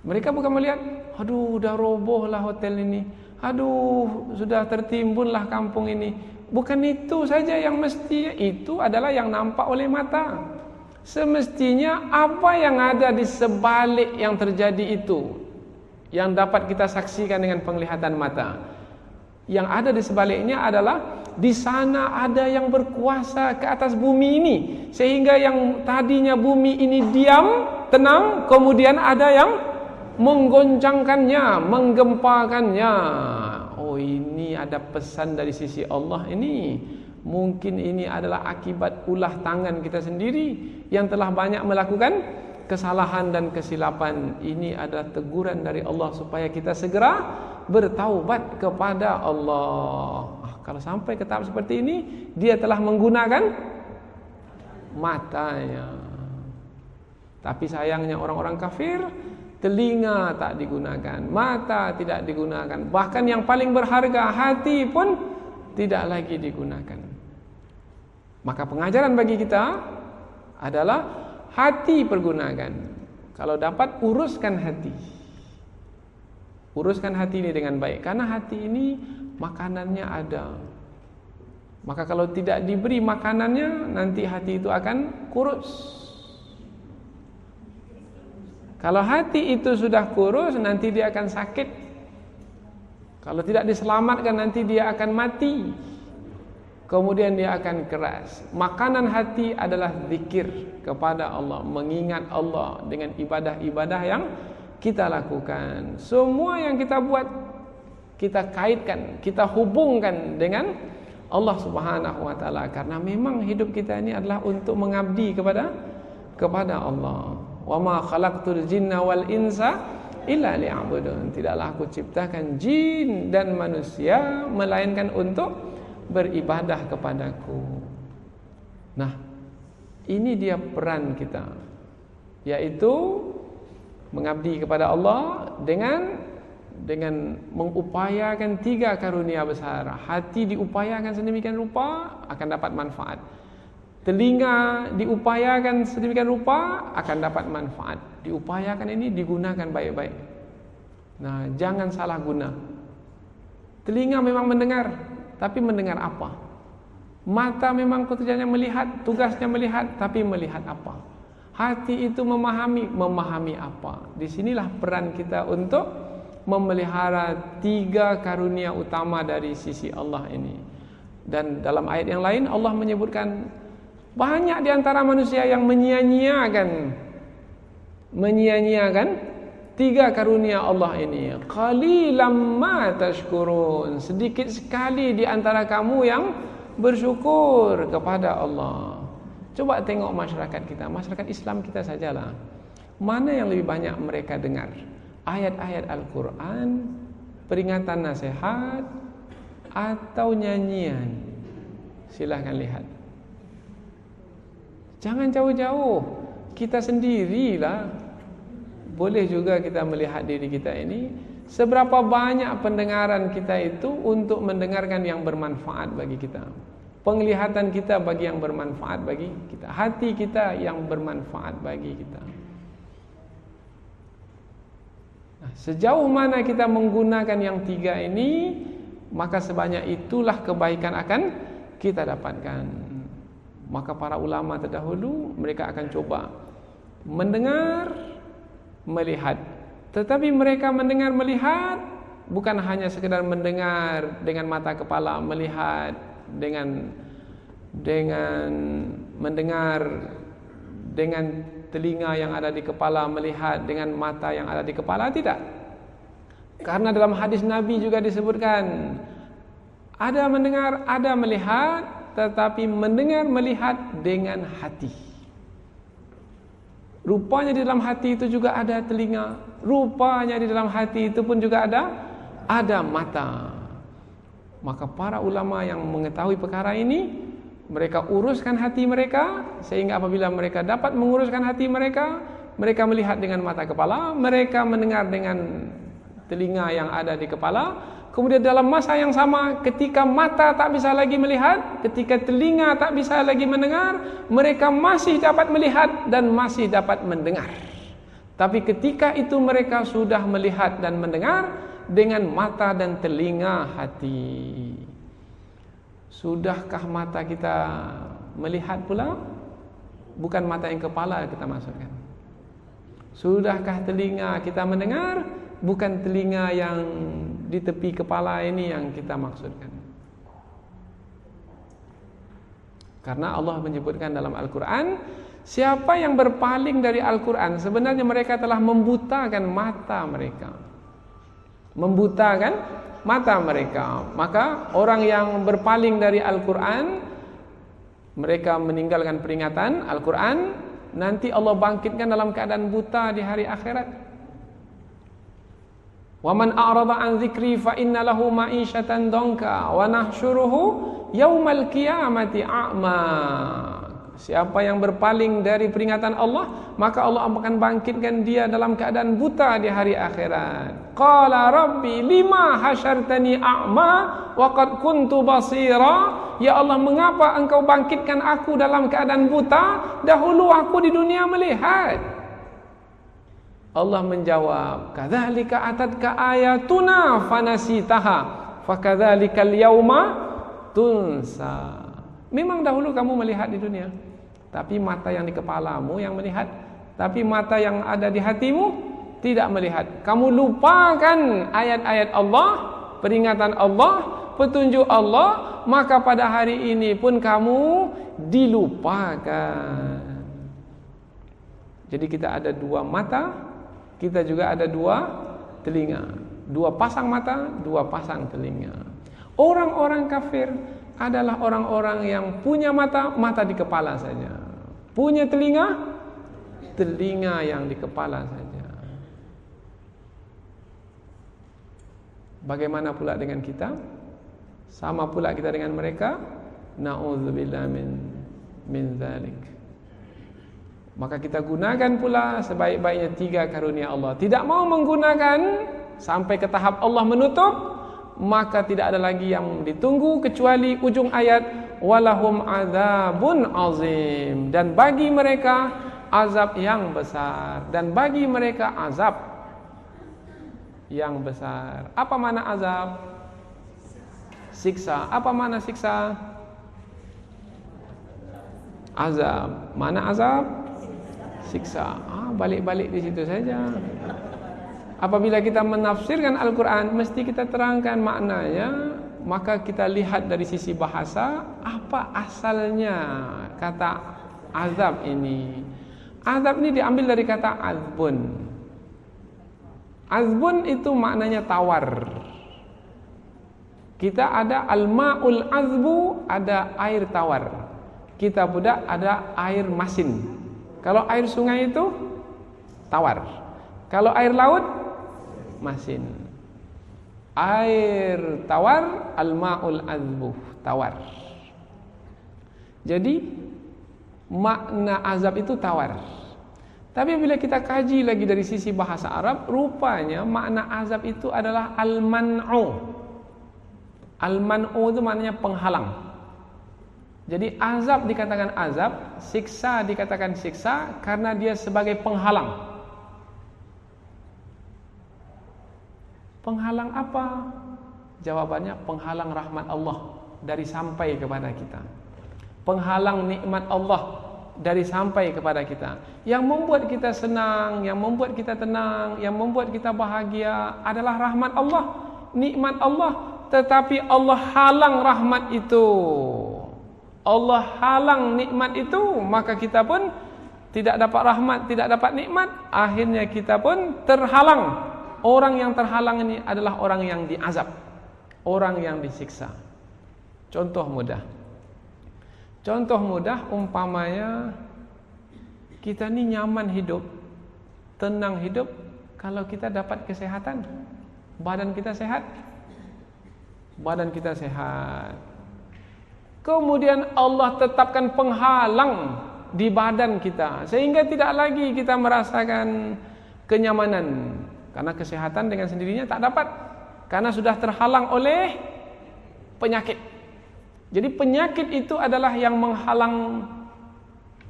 Mereka bukan melihat, aduh dah robohlah hotel ini, aduh sudah tertimbunlah kampung ini. Bukan itu saja yang mestinya, itu adalah yang nampak oleh mata. Semestinya apa yang ada di sebalik yang terjadi itu, yang dapat kita saksikan dengan penglihatan mata. Yang ada di sebaliknya adalah di sana ada yang berkuasa ke atas bumi ini, sehingga yang tadinya bumi ini diam, tenang, kemudian ada yang menggoncangkannya, menggempakannya. Oh, ini ada pesan dari sisi Allah ini. Mungkin ini adalah akibat ulah tangan kita sendiri yang telah banyak melakukan kesalahan dan kesilapan. Ini adalah teguran dari Allah supaya kita segera bertaubat kepada Allah. Kalau sampai ke tahap seperti ini, dia telah menggunakan matanya. Tapi sayangnya orang-orang kafir, telinga tak digunakan, mata tidak digunakan, bahkan yang paling berharga, hati pun tidak lagi digunakan. Maka pengajaran bagi kita adalah hati pergunakan. Kalau dapat, uruskan hati. Uruskan hati ini dengan baik, karena hati ini makanannya ada. Maka kalau tidak diberi makanannya, nanti hati itu akan kurus. Kalau hati itu sudah kurus, nanti dia akan sakit. Kalau tidak diselamatkan, nanti dia akan mati. Kemudian dia akan keras. Makanan hati adalah zikir kepada Allah, mengingat Allah dengan ibadah-ibadah yang kita lakukan. Semua yang kita buat, kita kaitkan, kita hubungkan dengan Allah Subhanahu wa taala, karena memang hidup kita ini adalah untuk mengabdi kepada Allah. Wa ma khalaqtul jinna wal insa illa liya'budun. Tidaklah aku ciptakan jin dan manusia melainkan untuk beribadah kepadaku. Nah, ini dia peran kita, yaitu mengabdi kepada Allah dengan mengupayakan 3 karunia besar. Hati diupayakan sedemikian rupa akan dapat manfaat. Telinga diupayakan sedemikian rupa akan dapat manfaat. Diupayakan ini digunakan baik-baik. Nah, jangan salah guna. Telinga memang mendengar, tapi mendengar apa? Mata memang tujuannya melihat, tugasnya melihat, tapi melihat apa? Hati itu memahami apa? Disinilah peran kita untuk memelihara 3 karunia utama dari sisi Allah ini. Dan dalam ayat yang lain Allah menyebutkan banyak di antara manusia yang menyia-nyiakan 3 karunia Allah ini. Qalilam ma tashkurun. Sedikit sekali di antara kamu yang bersyukur kepada Allah. Coba tengok masyarakat kita, masyarakat Islam kita sajalah. Mana yang lebih banyak mereka dengar? ayat-ayat Al-Quran, peringatan nasihat, atau nyanyian. Silahkan lihat. Jangan jauh-jauh, kita sendirilah. Boleh juga kita melihat diri kita ini, seberapa banyak pendengaran kita itu untuk mendengarkan yang bermanfaat bagi kita, penglihatan kita bagi yang bermanfaat bagi kita, hati kita yang bermanfaat bagi kita. Nah, sejauh mana kita menggunakan yang tiga ini, maka sebanyak itulah kebaikan akan kita dapatkan. Maka para ulama terdahulu, mereka akan coba mendengar, melihat. Tetapi mereka mendengar, melihat bukan hanya sekedar mendengar dengan mata kepala, melihat dengan mendengar dengan telinga yang ada di kepala, melihat dengan mata yang ada di kepala, tidak. Karena dalam hadis Nabi juga disebutkan, ada mendengar, ada melihat, tetapi mendengar, melihat dengan hati. Rupanya di dalam hati itu juga ada telinga, rupanya di dalam hati itu pun juga ada mata. Maka para ulama yang mengetahui perkara ini, mereka uruskan hati mereka, sehingga apabila mereka dapat menguruskan hati mereka, mereka melihat dengan mata kepala, mereka mendengar dengan telinga yang ada di kepala. Kemudian dalam masa yang sama, ketika mata tak bisa lagi melihat, ketika telinga tak bisa lagi mendengar, mereka masih dapat melihat dan masih dapat mendengar. Tapi ketika itu mereka sudah melihat dan mendengar dengan mata dan telinga hati. Sudahkah mata kita melihat pula? Bukan mata yang kepala kita maksudkan. Sudahkah telinga kita mendengar? Bukan telinga yang di tepi kepala ini yang kita maksudkan. Karena Allah menyebutkan dalam Al-Quran, siapa yang berpaling dari Al-Quran, sebenarnya mereka telah membutakan mata mereka. Membutakan mata mereka. Maka orang yang berpaling dari Al-Quran, mereka meninggalkan peringatan Al-Quran, nanti Allah bangkitkan dalam keadaan buta di hari akhirat. Wa man a'rada an dzikri fa inna lahu ma'isyatan dhanka wa nahsyuruhu yaumal qiyamati a'ma. Siapa yang berpaling dari peringatan Allah, maka Allah akan bangkitkan dia dalam keadaan buta di hari akhirat. Qala rabbi lima hasyartani a'ma wa qad kuntu basira. Ya Allah, mengapa engkau bangkitkan aku dalam keadaan buta, dahulu aku di dunia melihat? Allah menjawab, kadzalika atatka ayatuna fanasitaha fakadzalikal yauma tunsa. Memang dahulu kamu melihat di dunia, tapi mata yang di kepalamu yang melihat, tapi mata yang ada di hatimu tidak melihat. Kamu lupakan ayat-ayat Allah, peringatan Allah, petunjuk Allah, maka pada hari ini pun kamu dilupakan. Jadi kita ada dua mata, kita juga ada dua telinga, dua pasang mata, dua pasang telinga. Orang-orang kafir adalah orang-orang yang punya mata, mata di kepala saja, punya telinga, telinga yang di kepala saja. Bagaimana pula dengan kita? Sama pula kita dengan mereka? Na'udzubillah min dzalik. Maka kita gunakan pula sebaik-baiknya tiga karunia Allah. Tidak mau menggunakan sampai ke tahap Allah menutup, maka tidak ada lagi yang ditunggu kecuali ujung ayat, walahum adzabun azim, dan bagi mereka azab yang besar, dan bagi mereka azab yang besar. Apa makna azab? Siksa. Apa makna siksa? Azab. Mana azab? Siksa. Balik-balik di situ saja. Apabila kita menafsirkan Al-Quran, mesti kita terangkan maknanya. Maka kita lihat dari sisi bahasa, apa asalnya kata azab ini. Azab ini diambil dari kata azbun. Azbun itu maknanya tawar. Kita ada al-ma'ul azbu, ada air tawar. Kita pula ada air masin. Kalau air sungai itu tawar. Kalau air laut masin. Air tawar, al-ma'ul azbuh, tawar. Jadi makna azab itu tawar. Tapi bila kita kaji lagi dari sisi bahasa Arab, rupanya makna azab itu adalah al-man'u. Al-man'u itu maknanya penghalang. Jadi azab dikatakan azab, siksa dikatakan siksa karena dia sebagai penghalang. Penghalang apa? Jawabannya penghalang rahmat Allah dari sampai kepada kita. Penghalang nikmat Allah dari sampai kepada kita. Yang membuat kita senang, yang membuat kita tenang, yang membuat kita bahagia adalah rahmat Allah, nikmat Allah. Tetapi Allah halang rahmat itu, Allah halang nikmat itu, maka kita pun tidak dapat rahmat, tidak dapat nikmat. Akhirnya kita pun terhalang. Orang yang terhalang ini adalah orang yang diazab, orang yang disiksa. Contoh mudah umpamanya kita ni nyaman hidup, tenang hidup kalau kita dapat kesehatan. Badan kita sehat. Kemudian Allah tetapkan penghalang di badan kita sehingga tidak lagi kita merasakan kenyamanan. Karena kesehatan dengan sendirinya tak dapat, karena sudah terhalang oleh penyakit. Jadi penyakit itu adalah yang menghalang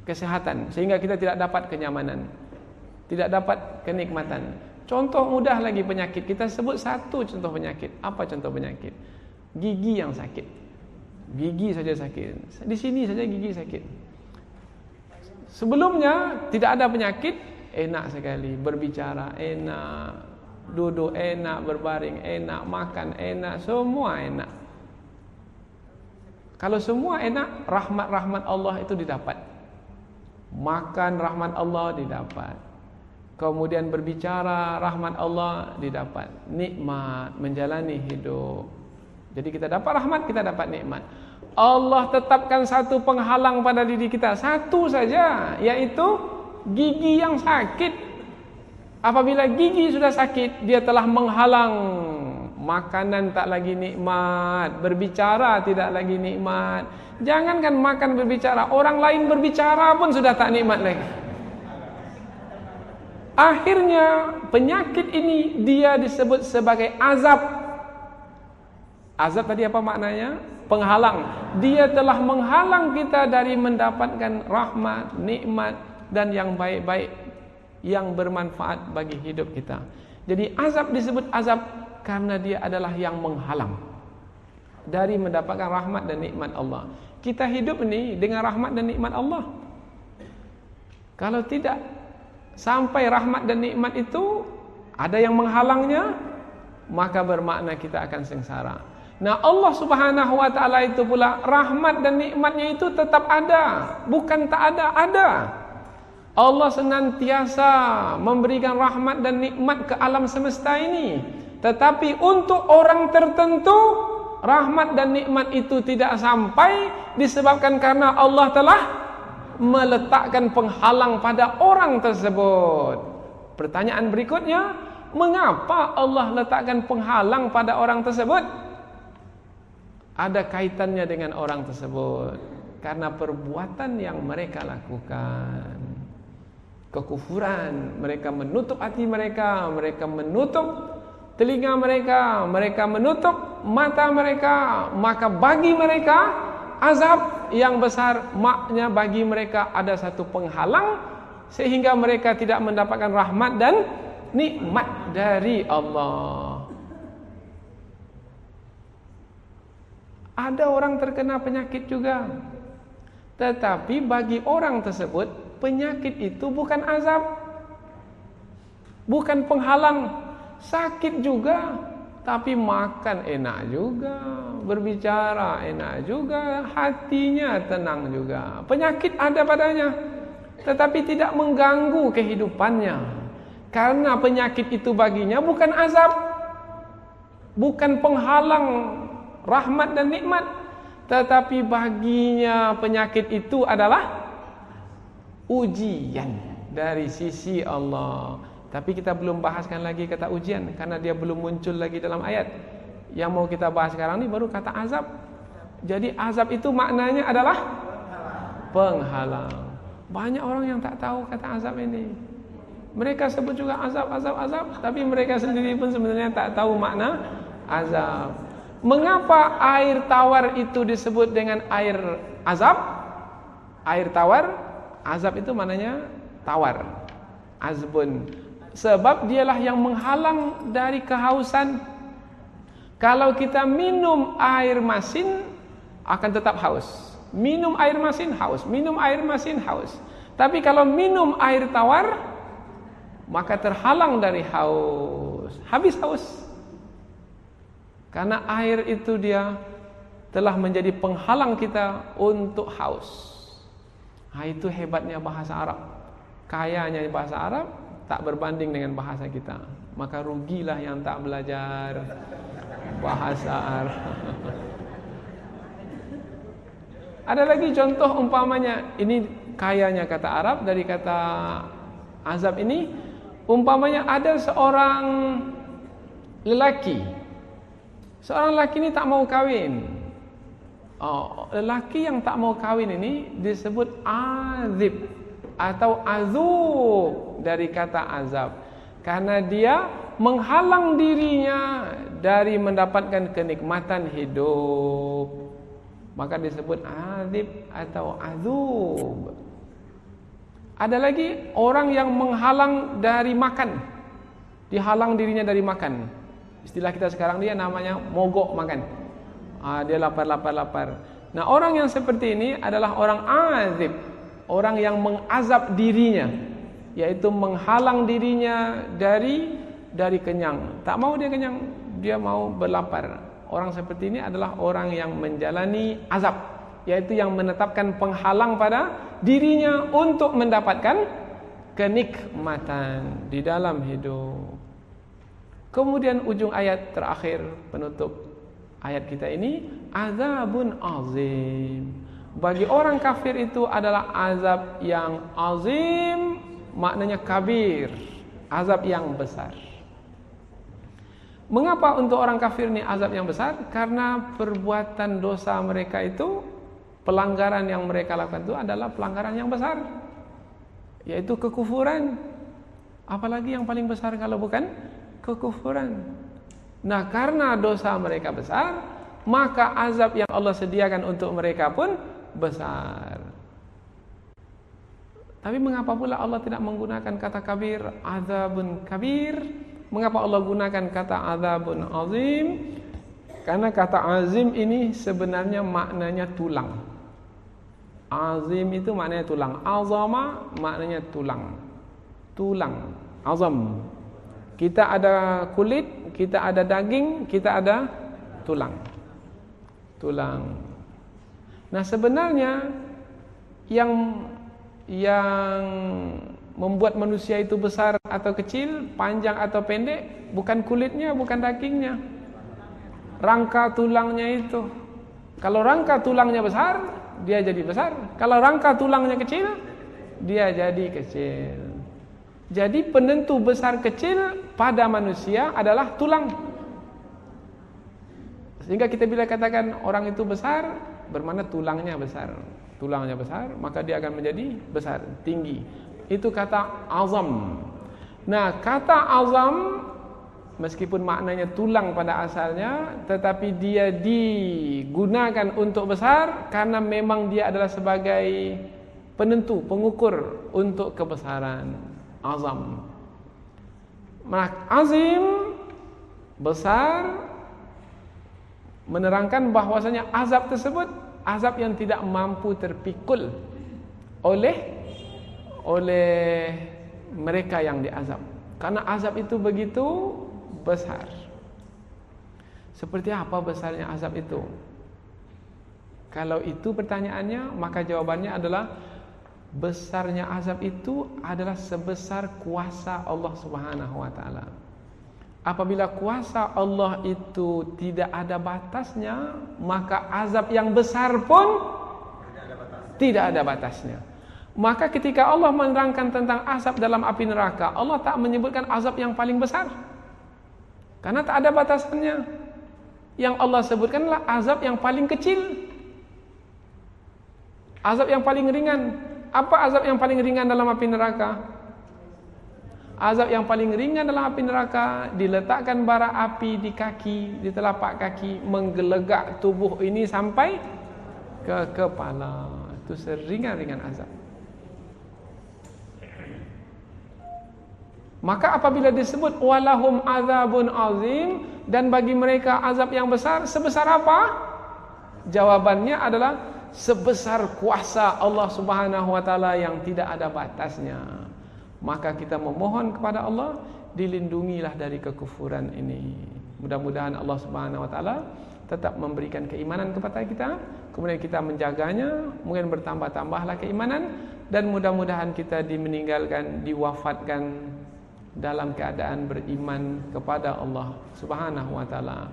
kesehatan, sehingga kita tidak dapat kenyamanan, tidak dapat kenikmatan. Contoh mudah lagi penyakit, kita sebut satu contoh penyakit. Apa contoh penyakit? Gigi yang sakit. Gigi saja sakit. Di sini saja gigi sakit. Sebelumnya tidak ada penyakit, enak sekali, berbicara enak, duduk enak, berbaring enak, makan enak, semua enak. Kalau semua enak, rahmat-rahmat Allah itu didapat. Makan rahmat Allah didapat. Kemudian berbicara rahmat Allah didapat. Nikmat menjalani hidup. Jadi kita dapat rahmat, kita dapat nikmat. Allah tetapkan satu penghalang pada diri kita, satu saja, yaitu gigi yang sakit. Apabila gigi sudah sakit, dia telah menghalang. Makanan tak lagi nikmat, berbicara tidak lagi nikmat. Jangankan makan berbicara, orang lain berbicara pun sudah tak nikmat lagi. Akhirnya penyakit ini dia disebut sebagai azab. Azab tadi apa maknanya? Penghalang. Dia telah menghalang kita dari mendapatkan rahmat, nikmat dan yang baik-baik yang bermanfaat bagi hidup kita. Jadi azab disebut azab karena dia adalah yang menghalang dari mendapatkan rahmat dan nikmat Allah. Kita hidup ini dengan rahmat dan nikmat Allah. Kalau tidak sampai rahmat dan nikmat itu ada yang menghalangnya, maka bermakna kita akan sengsara. Nah, Allah Subhanahu wa taala itu pula rahmat dan nikmatnya itu tetap ada, bukan tak ada, ada. Allah senantiasa memberikan rahmat dan nikmat ke alam semesta ini. Tetapi untuk orang tertentu, rahmat dan nikmat itu tidak sampai disebabkan karena Allah telah meletakkan penghalang pada orang tersebut. Pertanyaan berikutnya, mengapa Allah letakkan penghalang pada orang tersebut? Ada kaitannya dengan orang tersebut. Karena perbuatan yang mereka lakukan. Kekufuran, mereka menutup hati mereka, mereka menutup telinga mereka, mereka menutup mata mereka, maka bagi mereka azab yang besar, maknya bagi mereka ada satu penghalang sehingga mereka tidak mendapatkan rahmat dan nikmat dari Allah. Ada orang terkena penyakit juga, tetapi bagi orang tersebut penyakit itu bukan azab, bukan penghalang. Sakit juga, tapi makan enak juga, berbicara enak juga, hatinya tenang juga. Penyakit ada padanya, tetapi tidak mengganggu kehidupannya. Karena penyakit itu baginya bukan azab, bukan penghalang rahmat dan nikmat, tetapi baginya penyakit itu adalah ujian dari sisi Allah Tapi kita belum bahaskan lagi kata ujian karena dia belum muncul lagi dalam ayat. Yang mau kita bahas sekarang ni baru kata azab. Jadi azab itu maknanya adalah penghalang. Banyak orang yang tak tahu kata azab ini. Mereka sebut juga azab, tapi mereka sendiri pun sebenarnya tak tahu makna azab. Mengapa air tawar itu disebut dengan air azab? Air tawar, azab itu maknanya tawar. Azbun. Sebab dialah yang menghalang dari kehausan. Kalau kita minum air masin akan tetap haus. Minum air masin haus, minum air masin haus. Tapi kalau minum air tawar maka terhalang dari haus. Habis haus. Karena air itu dia telah menjadi penghalang kita untuk haus. Nah, itu hebatnya bahasa Arab. Kayanya bahasa Arab tak berbanding dengan bahasa kita. Maka rugilah yang tak belajar bahasa Arab. Ada lagi contoh umpamanya. Ini kayanya kata Arab dari kata azab ini. Umpamanya ada seorang lelaki. Seorang lelaki ini tak mau kahwin. Lelaki yang tak mau kahwin ini disebut azib atau azub dari kata azab. Karena dia menghalang dirinya dari mendapatkan kenikmatan hidup. Maka disebut azib atau azub. Ada lagi orang yang menghalang dari makan. Dihalang dirinya dari makan. Istilah kita sekarang dia namanya mogok makan. Dia lapar. Nah, orang yang seperti ini adalah orang azib. Orang yang mengazab dirinya, yaitu menghalang dirinya dari kenyang. Tak mau dia kenyang, dia mau berlapar. Orang seperti ini adalah orang yang menjalani azab, yaitu yang menetapkan penghalang pada dirinya untuk mendapatkan kenikmatan di dalam hidup. Kemudian ujung ayat terakhir penutup ayat kita ini, azabun azim. Bagi orang kafir itu adalah azab yang azim, maknanya kabir, azab yang besar. Mengapa untuk orang kafir ini azab yang besar? Karena perbuatan dosa mereka itu, pelanggaran yang mereka lakukan itu adalah pelanggaran yang besar, yaitu kekufuran. Apalagi yang paling besar kalau bukan kekufuran. Nah, karena dosa mereka besar, maka azab yang Allah sediakan untuk mereka pun besar. Tapi mengapa pula Allah tidak menggunakan kata kabir, azabun kabir? Mengapa Allah gunakan kata azabun azim? Karena kata azim ini sebenarnya maknanya tulang. Azim itu maknanya tulang. Azama maknanya tulang. Tulang, azam. Kita ada kulit, kita ada daging, kita ada tulang. Tulang. Nah, sebenarnya yang membuat manusia itu besar atau kecil, panjang atau pendek, bukan kulitnya, bukan dagingnya, rangka tulangnya itu. Kalau rangka tulangnya besar, dia jadi besar. Kalau rangka tulangnya kecil, dia jadi kecil. Jadi penentu besar kecil pada manusia adalah tulang. Sehingga kita bila katakan orang itu besar, bermakna tulangnya besar. Tulangnya besar, maka dia akan menjadi besar, tinggi. Itu kata azam. Nah, kata azam meskipun maknanya tulang pada asalnya, tetapi dia digunakan untuk besar karena memang dia adalah sebagai penentu, pengukur untuk kebesaran. Azam. Nah, azim besar menerangkan bahwasanya azab tersebut azab yang tidak mampu terpikul oleh mereka yang diazab. Karena azab itu begitu besar. Seperti apa besarnya azab itu? Kalau itu pertanyaannya, maka jawabannya adalah besarnya azab itu adalah sebesar kuasa Allah Subhanahu wa taala. Apabila kuasa Allah itu tidak ada batasnya, maka azab yang besar pun tidak ada batasnya. Maka ketika Allah menerangkan tentang azab dalam api neraka, Allah tak menyebutkan azab yang paling besar, karena tak ada batasannya. Yang Allah sebutkanlah azab yang paling kecil, azab yang paling ringan. Apa azab yang paling ringan dalam api neraka? Azab yang paling ringan dalam api neraka, diletakkan bara api di kaki, di telapak kaki, menggelegak tubuh ini sampai ke kepala. Itu seringan-ringan azab. Maka apabila disebut walahum azabun azim, dan bagi mereka azab yang besar, sebesar apa? Jawabannya adalah sebesar kuasa Allah Subhanahu wa taala yang tidak ada batasnya. Maka kita memohon kepada Allah, dilindungilah dari kekufuran ini. Mudah-mudahan Allah Subhanahu wa taala tetap memberikan keimanan kepada kita, kemudian kita menjaganya, mungkin bertambah-tambahlah keimanan, dan mudah-mudahan kita meninggalkan, diwafatkan dalam keadaan beriman kepada Allah Subhanahu wa taala.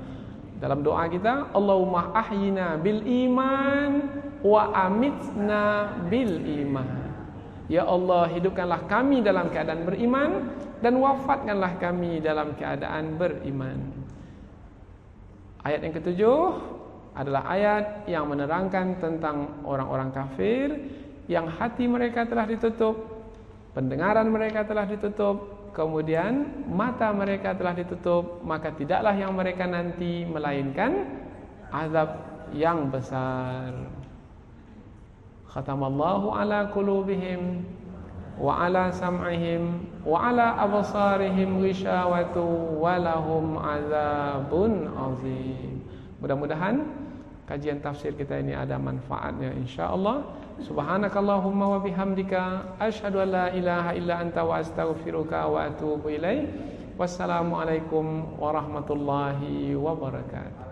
Dalam doa kita, Allahumma ahyina bil iman wa amitna bil iman. Ya Allah, hidupkanlah kami dalam keadaan beriman, dan wafatkanlah kami dalam keadaan beriman. Ayat yang ketujuh adalah ayat yang menerangkan tentang orang-orang kafir yang hati mereka telah ditutup, pendengaran mereka telah ditutup, kemudian mata mereka telah ditutup, maka tidaklah yang mereka nanti melainkan azab yang besar. Khatamallahu ala qulubihim wa ala sam'ihim wa ala absarihim ghishawatu wa lahum azabun azim. Mudah-mudahan kajian tafsir kita ini ada manfaatnya insyaallah. Subhanakallahumma wa bihamdika asyhadu an la ilaha illa anta wa astaghfiruka wa atubu ilaik. Wassalamualaikum warahmatullahi wabarakatuh.